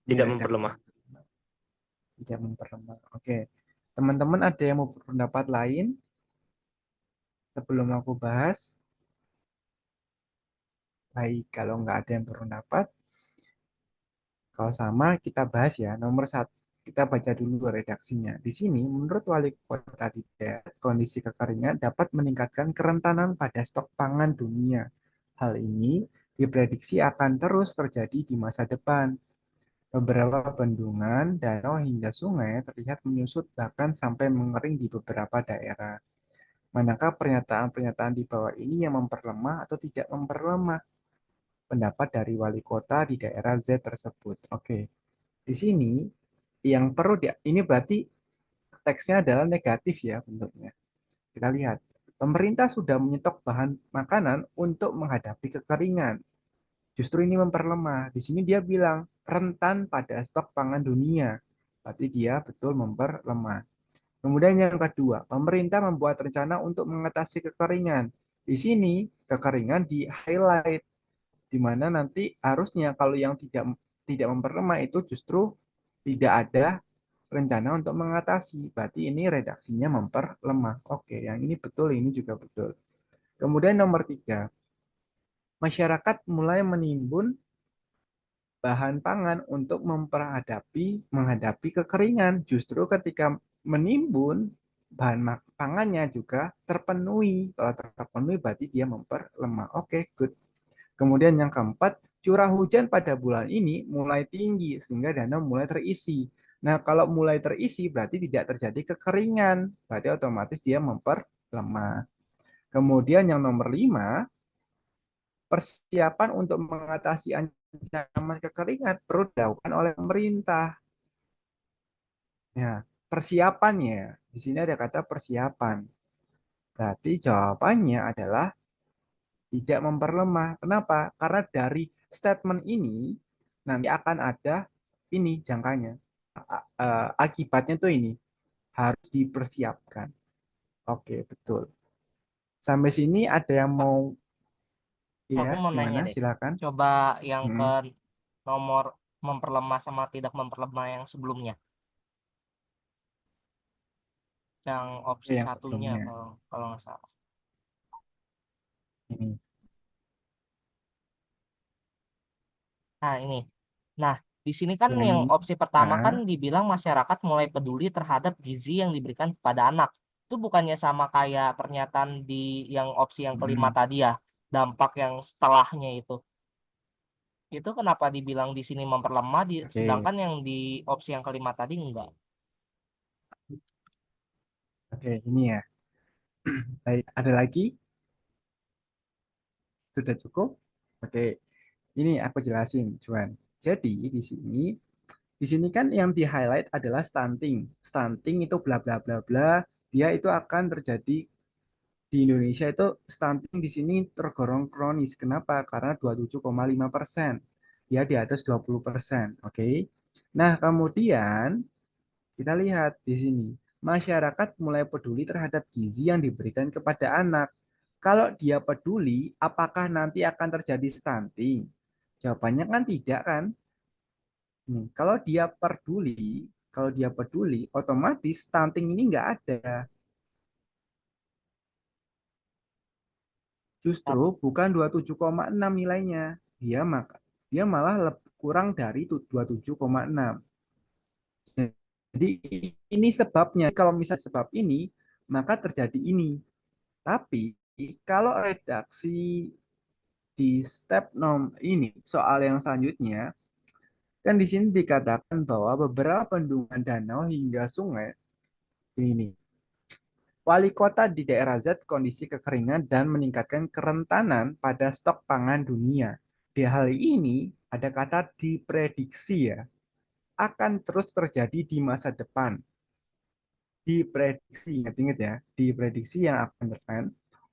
ini Tidak redaksi memperlemah. yang kelima, tidak memperlemah. Oke, teman-teman ada yang mau berpendapat lain sebelum aku bahas? Baik, kalau nggak ada yang berpendapat, kalau sama kita bahas ya. Nomor satu, kita baca dulu redaksinya. Di sini, menurut wali kota Depok, kondisi kekeringan dapat meningkatkan kerentanan pada stok pangan dunia. Hal ini diprediksi akan terus terjadi di masa depan. Beberapa bendungan, danau hingga sungai terlihat menyusut bahkan sampai mengering di beberapa daerah. Manakah pernyataan-pernyataan di bawah ini yang memperlemah atau tidak memperlemah pendapat dari wali kota di daerah Z tersebut? Oke, di sini yang perlu ini berarti teksnya adalah negatif ya bentuknya. Kita lihat, pemerintah sudah menyetok bahan makanan untuk menghadapi kekeringan. Justru ini memperlemah. Di sini dia bilang rentan pada stok pangan dunia. Berarti dia betul memperlemah. Kemudian yang kedua, pemerintah membuat rencana untuk mengatasi kekeringan. Di sini kekeringan di highlight, di mana nanti harusnya kalau yang tidak tidak memperlemah itu justru tidak ada rencana untuk mengatasi. Berarti ini redaksinya memperlemah. Oke, yang ini betul, ini juga betul. Kemudian nomor tiga, masyarakat mulai menimbun bahan pangan untuk menghadapi kekeringan. Justru ketika menimbun, bahan pangannya juga terpenuhi. Kalau terpenuhi berarti dia memperlemah. Oke, good. Kemudian yang keempat, curah hujan pada bulan ini mulai tinggi sehingga danau mulai terisi. Nah, kalau mulai terisi berarti tidak terjadi kekeringan. Berarti otomatis dia memperlemah. Kemudian yang nomor 5, persiapan untuk mengatasi ancaman kekeringan perlu dilakukan oleh pemerintah. Ya, persiapannya, di sini ada kata persiapan. Berarti jawabannya adalah tidak memperlemah. Kenapa? Karena dari statement ini nanti akan ada ini jangkanya. Akibatnya tuh ini harus dipersiapkan. Oke, betul. Sampai sini ada yang mau Aku ya mau nanya gimana? deh. Silakan. Coba yang ke Hmm, nomor memperlemah sama tidak memperlemah yang sebelumnya. Yang opsi yang satunya sebelumnya kalau kalau nggak salah. ini. Nah, ini. Nah, di sini kan Yang yang ini. opsi pertama kan Ah, dibilang masyarakat mulai peduli terhadap gizi yang diberikan kepada anak. Itu bukannya sama kayak pernyataan di yang opsi yang kelima hmm, tadi ya, dampak yang setelahnya itu. Itu kenapa dibilang di sini memperlemah, oke, sedangkan yang di opsi yang kelima tadi enggak? oke, ini ya. Baik, ada lagi? Sudah cukup? Oke, ini aku jelasin, Juan. Jadi di sini kan yang di highlight adalah stunting. Stunting itu bla bla bla bla. Dia itu akan terjadi di Indonesia itu stunting di sini tergolong kronis. Kenapa? Karena 27,5%. Dia di atas 20%. Oke. Nah, kemudian kita lihat di sini. masyarakat mulai peduli terhadap gizi yang diberikan kepada anak. Kalau dia peduli, apakah nanti akan terjadi stunting? Jawabannya kan tidak kan? Nih, kalau dia peduli, otomatis stunting ini nggak ada. Justru bukan 27,6 nilainya. Dia malah kurang dari 27,6. Jadi ini sebabnya. Kalau misalnya sebab ini, maka terjadi ini. Tapi kalau redaksi di step ini, soal yang selanjutnya, kan di sini dikatakan bahwa beberapa bendungan danau hingga sungai ini. Wali kota di daerah Z kondisi kekeringan dan meningkatkan kerentanan pada stok pangan dunia. Di hal ini ada kata diprediksi ya, akan terus terjadi di masa depan. Diprediksi, ingat-ingat ya, diprediksi yang akan depan,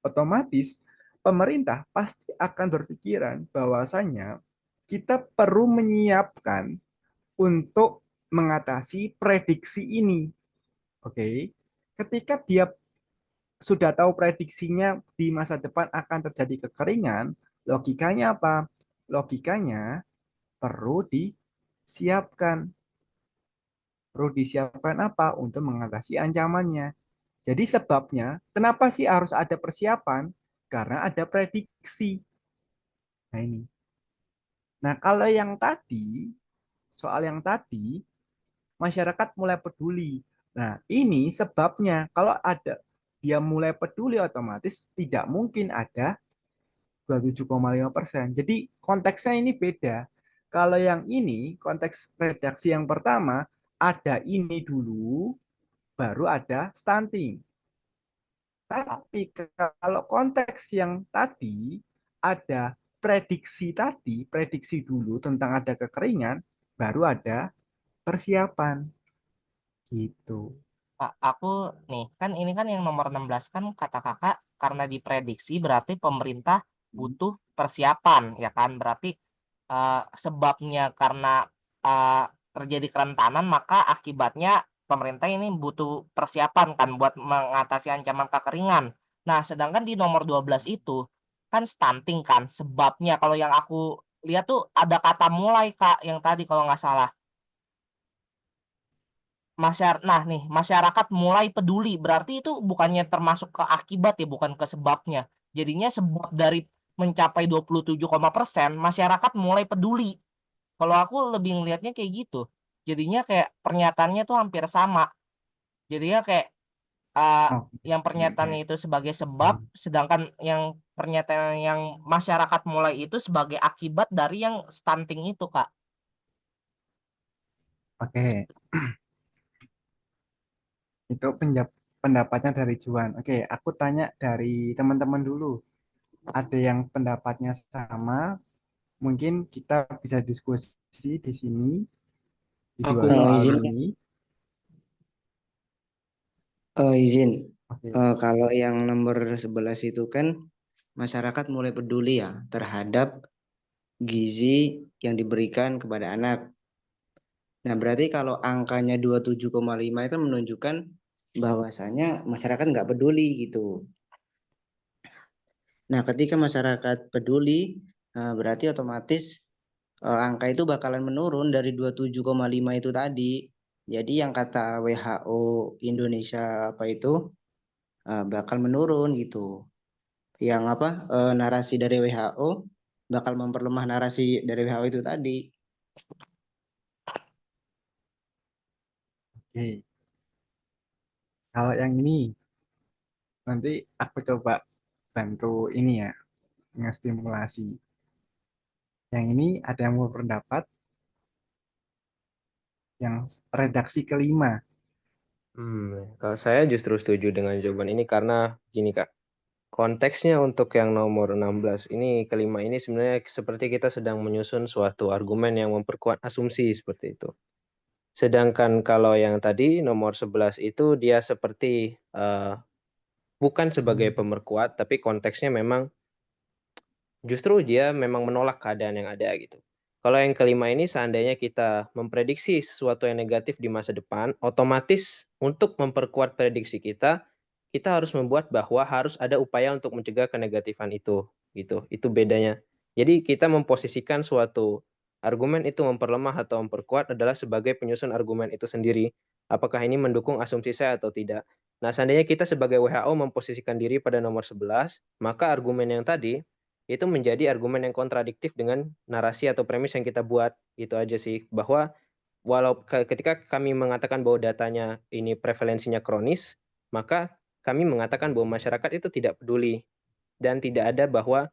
otomatis pemerintah pasti akan berpikiran bahwasanya kita perlu menyiapkan untuk mengatasi prediksi ini. Oke, ketika dia sudah tahu prediksinya di masa depan akan terjadi kekeringan, logikanya apa? Logikanya perlu disiapkan. Perlu disiapkan apa? Untuk mengatasi ancamannya. Jadi sebabnya, kenapa sih harus ada persiapan? Karena ada prediksi. Nah ini. Nah kalau yang tadi, soal yang tadi, masyarakat mulai peduli. Nah ini sebabnya, kalau ada dia mulai peduli otomatis tidak mungkin ada 27,5%. Jadi konteksnya ini beda. Kalau yang ini, konteks redaksi yang pertama, ada ini dulu, baru ada stunting. Tapi kalau konteks yang tadi ada prediksi dulu tentang ada kekeringan, baru ada persiapan gitu. Kak, aku nih, kan ini kan yang nomor 16 kan kata kakak karena diprediksi berarti pemerintah butuh persiapan, ya kan? Berarti sebabnya karena uh, terjadi kerentanan, maka akibatnya pemerintah ini butuh persiapan kan buat mengatasi ancaman kekeringan. Nah, sedangkan di nomor 12 itu kan stunting kan sebabnya. Kalau yang aku lihat tuh ada kata mulai Kak yang tadi kalau nggak salah. Nah nih, masyarakat mulai peduli, berarti itu bukannya termasuk ke akibat ya, bukan ke sebabnya. Jadinya sebab dari mencapai 27%, masyarakat mulai peduli. Kalau aku lebih ngelihatnya kayak gitu. Jadinya kayak pernyataannya tuh hampir sama. Jadinya kayak uh, Oh, yang oke, pernyataannya oke. itu sebagai sebab, sedangkan yang pernyataan yang masyarakat mulai itu sebagai akibat dari yang stunting itu, Kak. Oke, itu pendapatnya dari Juan. Oke, aku tanya dari teman-teman dulu. Ada yang pendapatnya sama, mungkin kita bisa diskusi di sini, di dua Aku Eh, Kak. soal izin ini. izin. Oke, Kalau yang nomor 11 itu kan masyarakat mulai peduli ya terhadap gizi yang diberikan kepada anak. Nah, berarti kalau angkanya 27,5 itu kan menunjukkan bahwasanya masyarakat nggak peduli gitu. Nah, ketika masyarakat peduli, berarti otomatis angka itu bakalan menurun dari 27,5 itu tadi. Jadi yang kata WHO Indonesia apa itu bakal menurun gitu. Yang apa narasi dari WHO bakal memperlemah narasi dari WHO itu tadi. oke. Kalau yang ini, nanti aku coba bantu ini ya, ngestimulasi. Yang ini ada yang mau berpendapat, yang redaksi kelima. Kalau saya justru setuju dengan jawaban ini karena gini Kak, konteksnya untuk yang nomor 16 ini, kelima ini sebenarnya seperti kita sedang menyusun suatu argumen yang memperkuat asumsi seperti itu. Sedangkan kalau yang tadi nomor 11 itu dia seperti bukan sebagai pemerkuat, tapi konteksnya memang justru dia memang menolak keadaan yang ada gitu. Kalau yang kelima ini seandainya kita memprediksi sesuatu yang negatif di masa depan, otomatis untuk memperkuat prediksi kita harus membuat bahwa harus ada upaya untuk mencegah kenegatifan itu, gitu. Itu bedanya. Jadi kita memposisikan suatu argumen itu memperlemah atau memperkuat adalah sebagai penyusun argumen itu sendiri. Apakah ini mendukung asumsi saya atau tidak. Nah, seandainya kita sebagai WHO memposisikan diri pada nomor 11, maka argumen yang tadi itu menjadi argumen yang kontradiktif dengan narasi atau premis yang kita buat. Gitu aja sih. Bahwa ketika kami mengatakan bahwa datanya ini prevalensinya kronis, maka kami mengatakan bahwa masyarakat itu tidak peduli dan tidak ada bahwa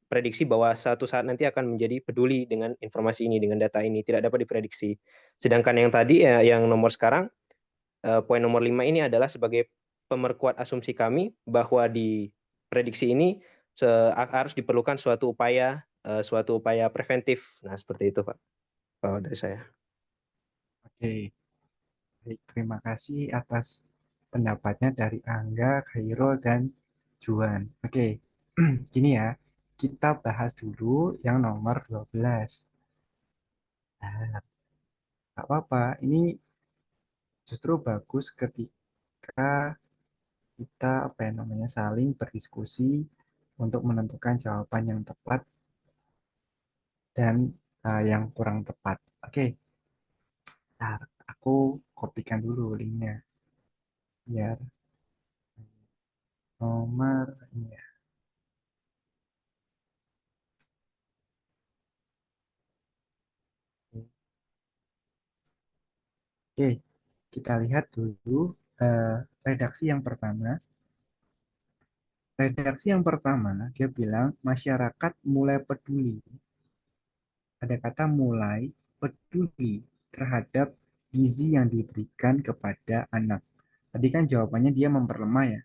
prediksi bahwa suatu saat nanti akan menjadi peduli dengan informasi ini, dengan data ini, tidak dapat diprediksi. Sedangkan yang tadi yang nomor sekarang, poin nomor 5 ini adalah sebagai pemerkuat asumsi kami bahwa di prediksi ini harus diperlukan suatu upaya preventif. Nah, seperti itu, Pak. Kalau dari saya. Oke, baik, terima kasih atas pendapatnya dari Angga, Khairul, dan Juan. Oke, gini ya, kita bahas dulu yang nomor 12. Nah, nggak apa-apa, ini justru bagus ketika kita saling berdiskusi untuk menentukan jawaban yang tepat dan yang kurang tepat. Oke, nah, aku kopikan dulu linknya biar nomor ini ya. Oke, kita lihat dulu redaksi yang pertama. Redaksi yang pertama, dia bilang masyarakat mulai peduli. Ada kata mulai peduli terhadap gizi yang diberikan kepada anak. Tadi kan jawabannya dia memperlemah ya.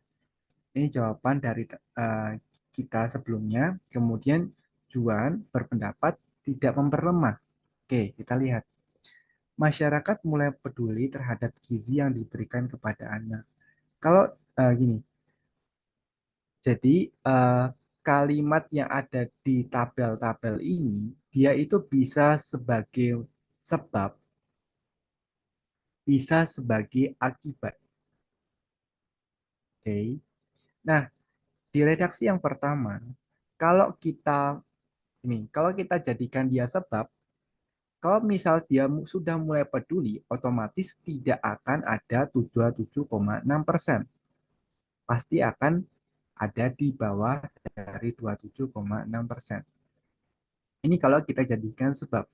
Ini jawaban dari kita sebelumnya. Kemudian Juan berpendapat tidak memperlemah. Oke, kita lihat. Masyarakat mulai peduli terhadap gizi yang diberikan kepada anak. Kalau gini, jadi kalimat yang ada di tabel-tabel ini, dia itu bisa sebagai sebab, bisa sebagai akibat. Oke. Nah, di redaksi yang pertama, kalau kita jadikan dia sebab, kalau misal dia sudah mulai peduli, otomatis tidak akan ada 27,6%. Pasti akan ada di bawah dari 27,6%. Ini kalau kita jadikan sebab.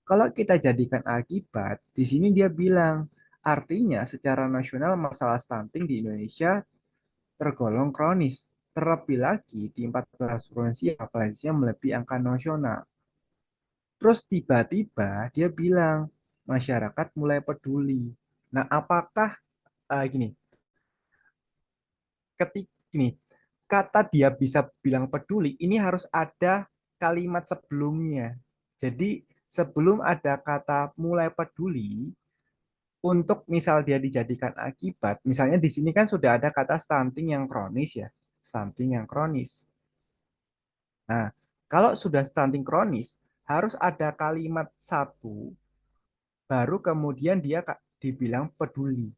Kalau kita jadikan akibat, di sini dia bilang, artinya secara nasional masalah stunting di Indonesia tergolong kronis. Terlebih lagi di 14 provinsi yang prevalensinya melebihi angka nasional. Terus tiba-tiba dia bilang, masyarakat mulai peduli. Nah, apakah gini, ketik ini kata dia bisa bilang peduli, ini harus ada kalimat sebelumnya. Jadi sebelum ada kata mulai peduli, untuk misal dia dijadikan akibat, misalnya di sini kan sudah ada kata stunting yang kronis ya, stunting yang kronis. Nah, kalau sudah stunting kronis, harus ada kalimat satu, baru kemudian dia dibilang peduli.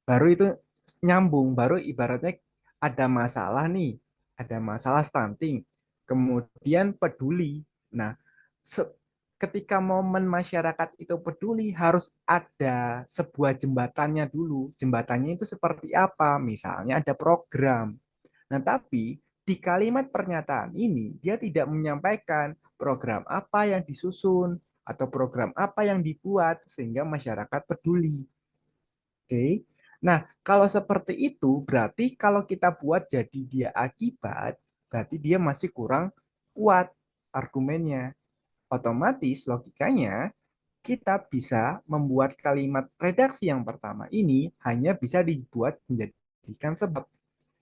Baru itu nyambung, baru ibaratnya ada masalah nih, ada masalah stunting, kemudian peduli. Nah, ketika momen masyarakat itu peduli harus ada sebuah jembatannya dulu. Jembatannya itu seperti apa? Misalnya ada program. Nah, tapi di kalimat pernyataan ini dia tidak menyampaikan program apa yang disusun atau program apa yang dibuat sehingga masyarakat peduli. Oke. Nah, kalau seperti itu, berarti kalau kita buat jadi dia akibat, berarti dia masih kurang kuat argumennya. Otomatis logikanya, kita bisa membuat kalimat redaksi yang pertama ini hanya bisa dibuat menjadikan sebab.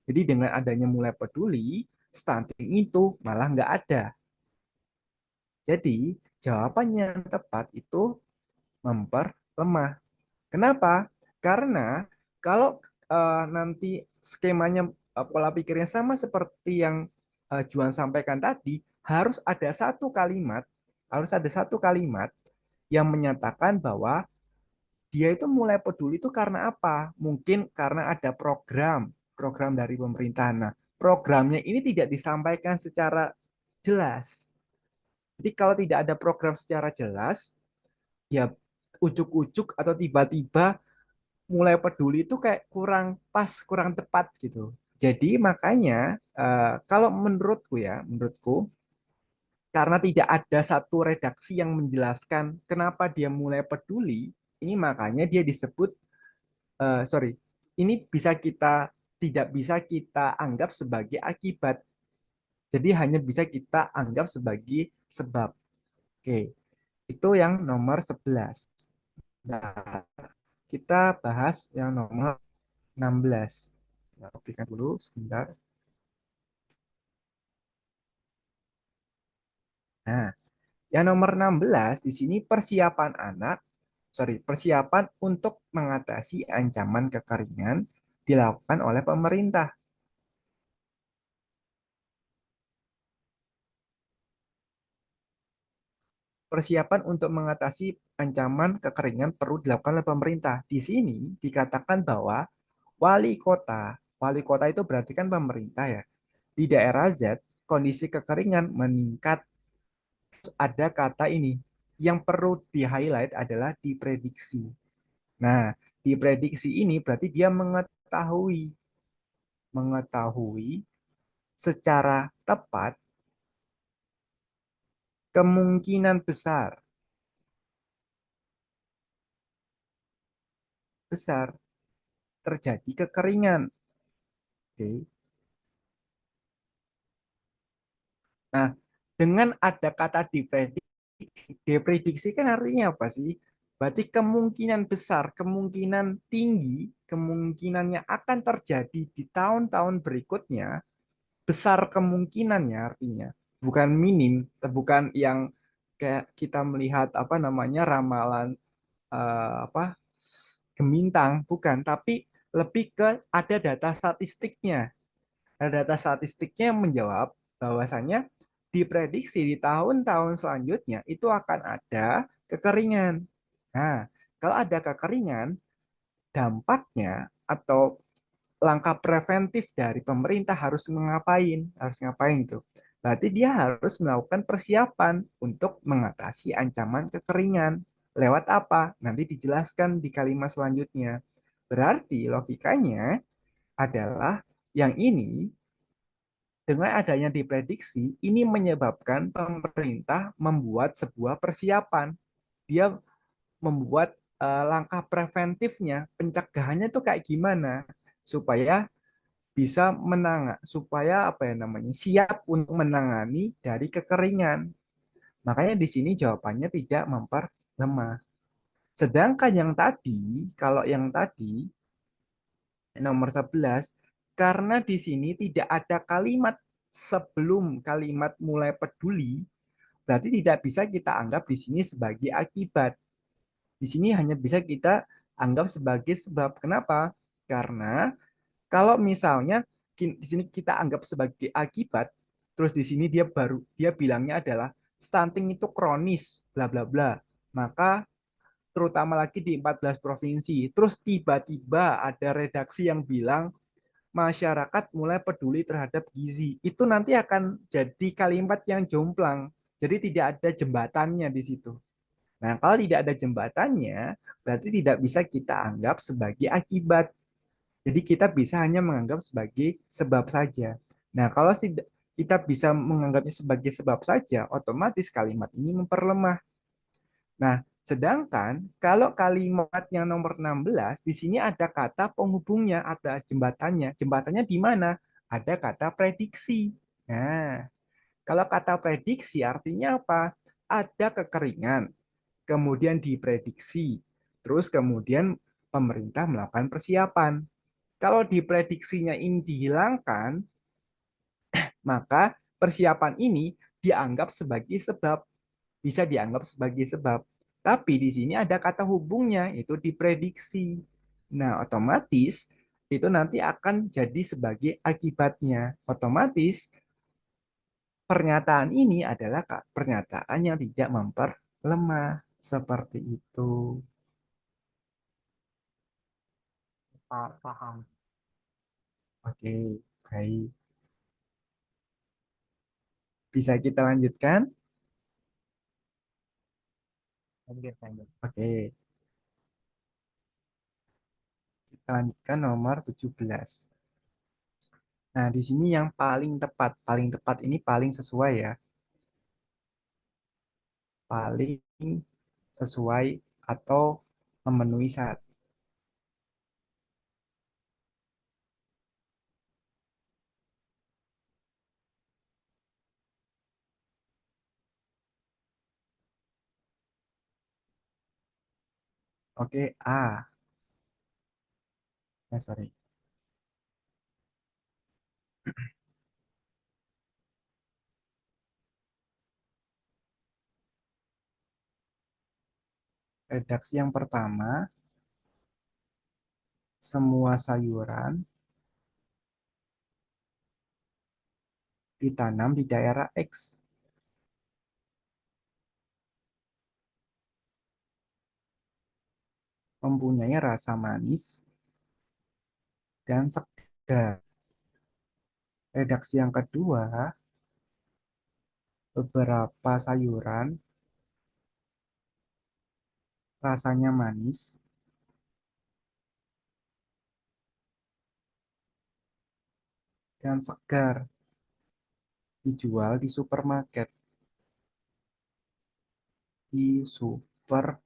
Jadi dengan adanya mulai peduli, stunting itu malah nggak ada. Jadi jawabannya yang tepat itu memperlemah. Kenapa? Karena kalau nanti skemanya pola pikirnya sama seperti yang Juan sampaikan tadi, harus ada satu kalimat, yang menyatakan bahwa dia itu mulai peduli itu karena apa? Mungkin karena ada program dari pemerintah. Nah, programnya ini tidak disampaikan secara jelas. Jadi kalau tidak ada program secara jelas, ya ujuk-ujuk atau tiba-tiba mulai peduli itu kayak kurang pas, kurang tepat gitu. Jadi makanya kalau menurutku karena tidak ada satu redaksi yang menjelaskan kenapa dia mulai peduli, ini makanya dia disebut sorry, ini tidak bisa kita anggap sebagai akibat. Jadi hanya bisa kita anggap sebagai sebab. Oke, itu yang nomor 11. Nah, kita bahas yang nomor 16. Nah, kopikan dulu sebentar. Nah, yang nomor 16 di sini persiapan untuk mengatasi ancaman kekeringan dilakukan oleh pemerintah. Persiapan untuk mengatasi ancaman kekeringan perlu dilakukan oleh pemerintah. Di sini dikatakan bahwa wali kota itu berarti kan pemerintah ya. Di daerah Z, kondisi kekeringan meningkat. Ada kata ini yang perlu di-highlight adalah diprediksi. Nah, diprediksi ini berarti dia mengetahui secara tepat kemungkinan besar terjadi kekeringan. Oke. Nah, dengan ada kata diprediksi kan artinya apa sih? Berarti kemungkinan besar, kemungkinan tinggi, kemungkinannya akan terjadi di tahun-tahun berikutnya, besar kemungkinannya artinya. Bukan minim, bukan yang kayak kita melihat apa namanya ramalan apa gemintang, bukan, tapi lebih ke ada data statistiknya. Ada data statistiknya yang menjawab bahwasannya diprediksi di tahun-tahun selanjutnya itu akan ada kekeringan. Nah, kalau ada kekeringan, dampaknya atau langkah preventif dari pemerintah harus ngapain? Harus ngapain itu? Berarti dia harus melakukan persiapan untuk mengatasi ancaman kekeringan. Lewat apa? Nanti dijelaskan di kalimat selanjutnya. Berarti logikanya adalah yang ini dengan adanya diprediksi, ini menyebabkan pemerintah membuat sebuah persiapan. Dia membuat langkah preventifnya, pencegahannya itu kayak gimana supaya bisa supaya apa ya namanya siap untuk menangani dari kekeringan. Makanya di sini jawabannya tidak memperlemah. Sedangkan yang tadi, kalau yang tadi nomor 11, karena di sini tidak ada kalimat sebelum kalimat mulai peduli, berarti tidak bisa kita anggap di sini sebagai akibat. Di sini hanya bisa kita anggap sebagai sebab. Kenapa? Karena kalau misalnya di sini kita anggap sebagai akibat, terus di sini dia bilangnya adalah stunting itu kronis, bla bla bla. Maka terutama lagi di 14 provinsi. Terus tiba-tiba ada redaksi yang bilang masyarakat mulai peduli terhadap gizi. Itu nanti akan jadi kalimat yang jomplang. Jadi tidak ada jembatannya di situ. Nah, kalau tidak ada jembatannya, berarti tidak bisa kita anggap sebagai akibat. Jadi kita bisa hanya menganggap sebagai sebab saja. Nah, kalau kita bisa menganggapnya sebagai sebab saja, otomatis kalimat ini memperlemah. Nah, sedangkan kalau kalimat yang nomor 16, di sini ada kata penghubungnya, ada jembatannya. Jembatannya di mana? Ada kata prediksi. Nah, kalau kata prediksi artinya apa? Ada kekeringan, kemudian diprediksi, terus kemudian pemerintah melakukan persiapan. Kalau diprediksinya ini dihilangkan, maka persiapan ini dianggap sebagai sebab, bisa dianggap sebagai sebab. Tapi di sini ada kata hubungnya, itu diprediksi. Nah, otomatis itu nanti akan jadi sebagai akibatnya. Otomatis pernyataan ini adalah pernyataan yang tidak memperlemah. Seperti itu. Paham. Oke, baik. Bisa kita lanjutkan? Lanjut. Oke, kita lanjutkan nomor 17. Nah, di sini yang paling tepat ini paling sesuai ya. Paling sesuai atau memenuhi syarat. Oke, A. Sorry. Redaksi yang pertama, semua sayuran ditanam di daerah X. Mempunyai rasa manis dan segar. Redaksi yang kedua, beberapa sayuran rasanya manis dan segar, dijual di supermarket. Di supermarket.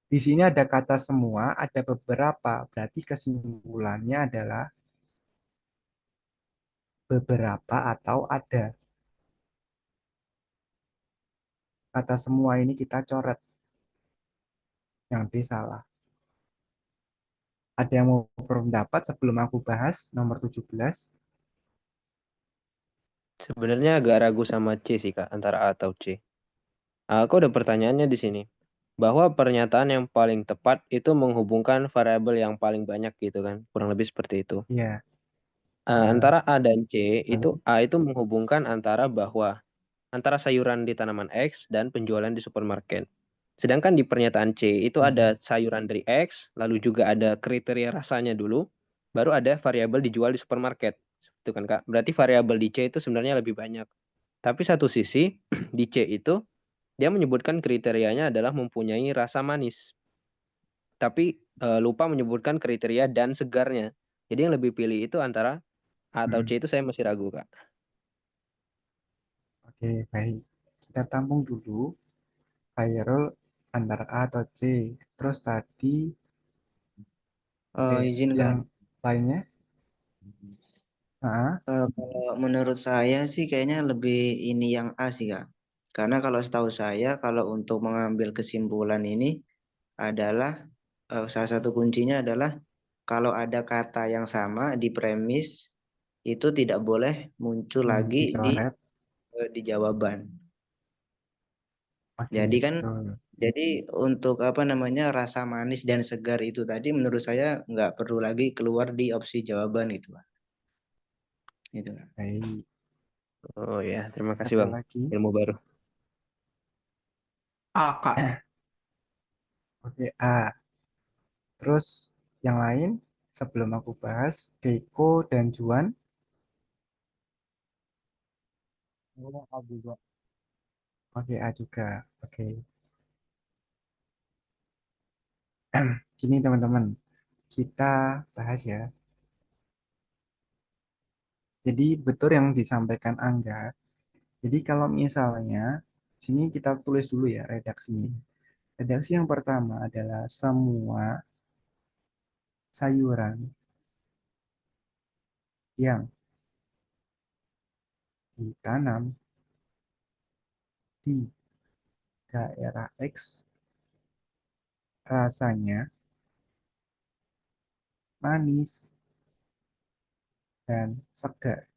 Di sini ada kata semua, ada beberapa. Berarti kesimpulannya adalah beberapa atau ada. Kata semua ini kita coret. Yang D salah. Ada yang mau berpendapat sebelum aku bahas nomor 17? Sebenarnya agak ragu sama C sih Kak, antara A atau C. Aku ada pertanyaannya di sini. Bahwa pernyataan yang paling tepat itu menghubungkan variabel yang paling banyak gitu kan. Kurang lebih seperti itu. Iya. Eh, Antara A dan C itu baik. A itu menghubungkan antara sayuran di tanaman X dan penjualan di supermarket. Sedangkan di pernyataan C itu ada Mm-mm. sayuran dari X, lalu juga ada kriteria rasanya dulu, baru ada variabel dijual di supermarket. Itu kan Kak. Berarti variabel di C itu sebenarnya lebih banyak. Tapi satu sisi di C itu dia menyebutkan kriterianya adalah mempunyai rasa manis. Tapi lupa menyebutkan kriteria dan segarnya. Jadi yang lebih pilih itu antara A atau C Mm-mm. itu saya masih ragu Kak. Oke, baik. Kita tampung dulu. Viral antara A atau C. Terus tadi Izin Kak. yang lainnya? Ah, Kalau menurut saya sih kayaknya lebih ini yang A sih Kak. Karena kalau setahu saya kalau untuk mengambil kesimpulan ini adalah salah satu kuncinya adalah kalau ada kata yang sama di premis itu tidak boleh muncul lagi dicoret. di jawaban. Oke, Jadi kan betul. jadi untuk apa namanya rasa manis dan segar itu tadi menurut saya nggak perlu lagi keluar di opsi jawaban gitu Pak. Gitu Kak. Baik. Oh ya, terima kasih Ada Bang. lagi? Ilmu baru. A, Kak. Oke, A. Terus yang lain sebelum aku bahas Keiko dan Juan. Ini A juga. Oke, A juga. Oke. Gini teman-teman, kita bahas ya. Jadi betul yang disampaikan Angga. Jadi kalau misalnya sini kita tulis dulu ya redaksinya. Redaksi yang pertama adalah semua sayuran yang ditanam di daerah X rasanya manis dan segar.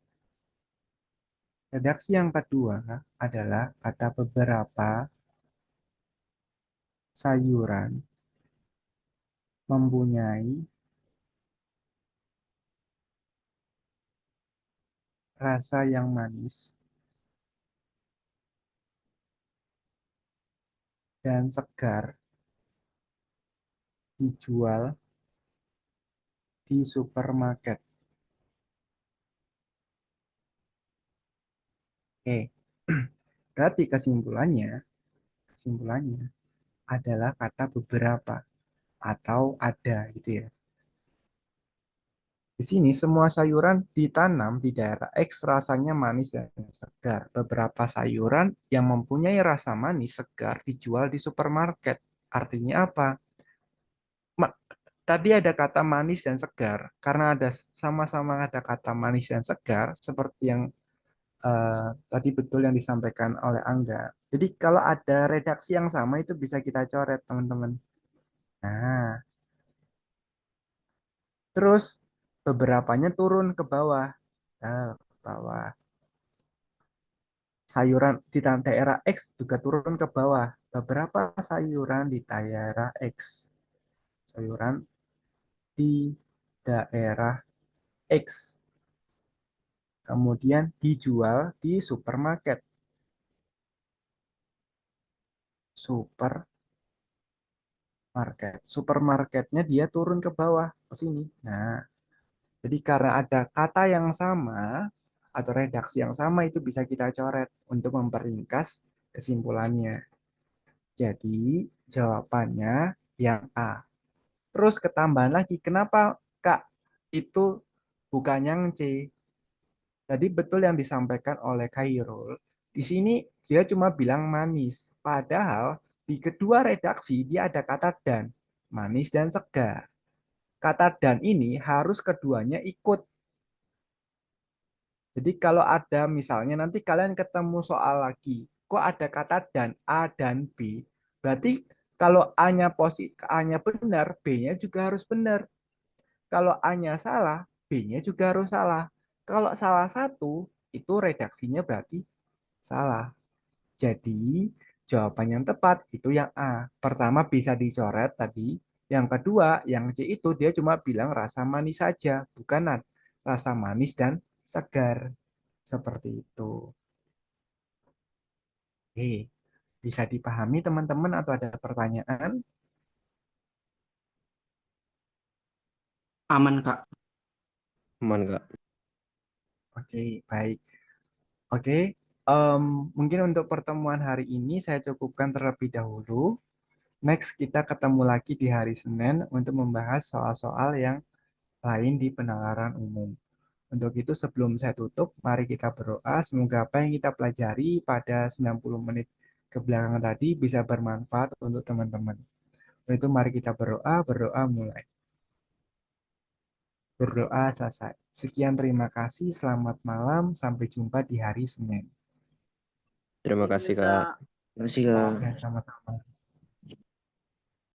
Redaksi yang kedua adalah kata beberapa sayuran mempunyai rasa yang manis dan segar dijual di supermarket. Oke, berarti kesimpulannya adalah kata beberapa atau ada gitu ya. Di sini semua sayuran ditanam di daerah X rasanya manis dan segar. Beberapa sayuran yang mempunyai rasa manis segar dijual di supermarket. Artinya apa? Tadi ada kata manis dan segar. Karena ada sama-sama ada kata manis dan segar, seperti yang tadi betul yang disampaikan oleh Angga. Jadi kalau ada redaksi yang sama itu bisa kita coret, teman-teman. Nah, terus beberapanya turun ke bawah. Nah, ke bawah. Sayuran di daerah X juga turun ke bawah. Beberapa sayuran di daerah X. Sayuran di daerah X. Kemudian dijual di supermarket. Supermarketnya dia turun ke bawah ke sini. Nah, jadi karena ada kata yang sama atau redaksi yang sama itu bisa kita coret untuk memperingkas kesimpulannya. Jadi jawabannya yang A. Terus ketambahan lagi, kenapa Kak itu bukan yang C? Tadi betul yang disampaikan oleh Khairul. Di sini dia cuma bilang manis. Padahal di kedua redaksi dia ada kata dan. Manis dan segar. Kata dan ini harus keduanya ikut. Jadi kalau ada misalnya nanti kalian ketemu soal lagi, kok ada kata dan A dan B, berarti kalau A-nya benar, B-nya juga harus benar. Kalau A-nya salah, B-nya juga harus salah. Kalau salah satu, itu redaksinya berarti salah. Jadi jawaban yang tepat itu yang A. Pertama bisa dicoret tadi. Yang kedua, yang C itu dia cuma bilang rasa manis saja, bukan rasa manis dan segar. Seperti itu. Oke, bisa dipahami teman-teman atau ada pertanyaan? Aman, Kak. Aman, Kak. Oke, baik. Oke, mungkin untuk pertemuan hari ini saya cukupkan terlebih dahulu. Next, kita ketemu lagi di hari Senin untuk membahas soal-soal yang lain di penalaran umum. Untuk itu, sebelum saya tutup, mari kita berdoa. Semoga apa yang kita pelajari pada 90 menit kebelakangan tadi bisa bermanfaat untuk teman-teman. Untuk itu, mari kita berdoa mulai. Berdoa selesai. Sekian, terima kasih, selamat malam, sampai jumpa di hari Senin. Terima kasih, Kak. Terima kasih, Kak. Ya, sama-sama.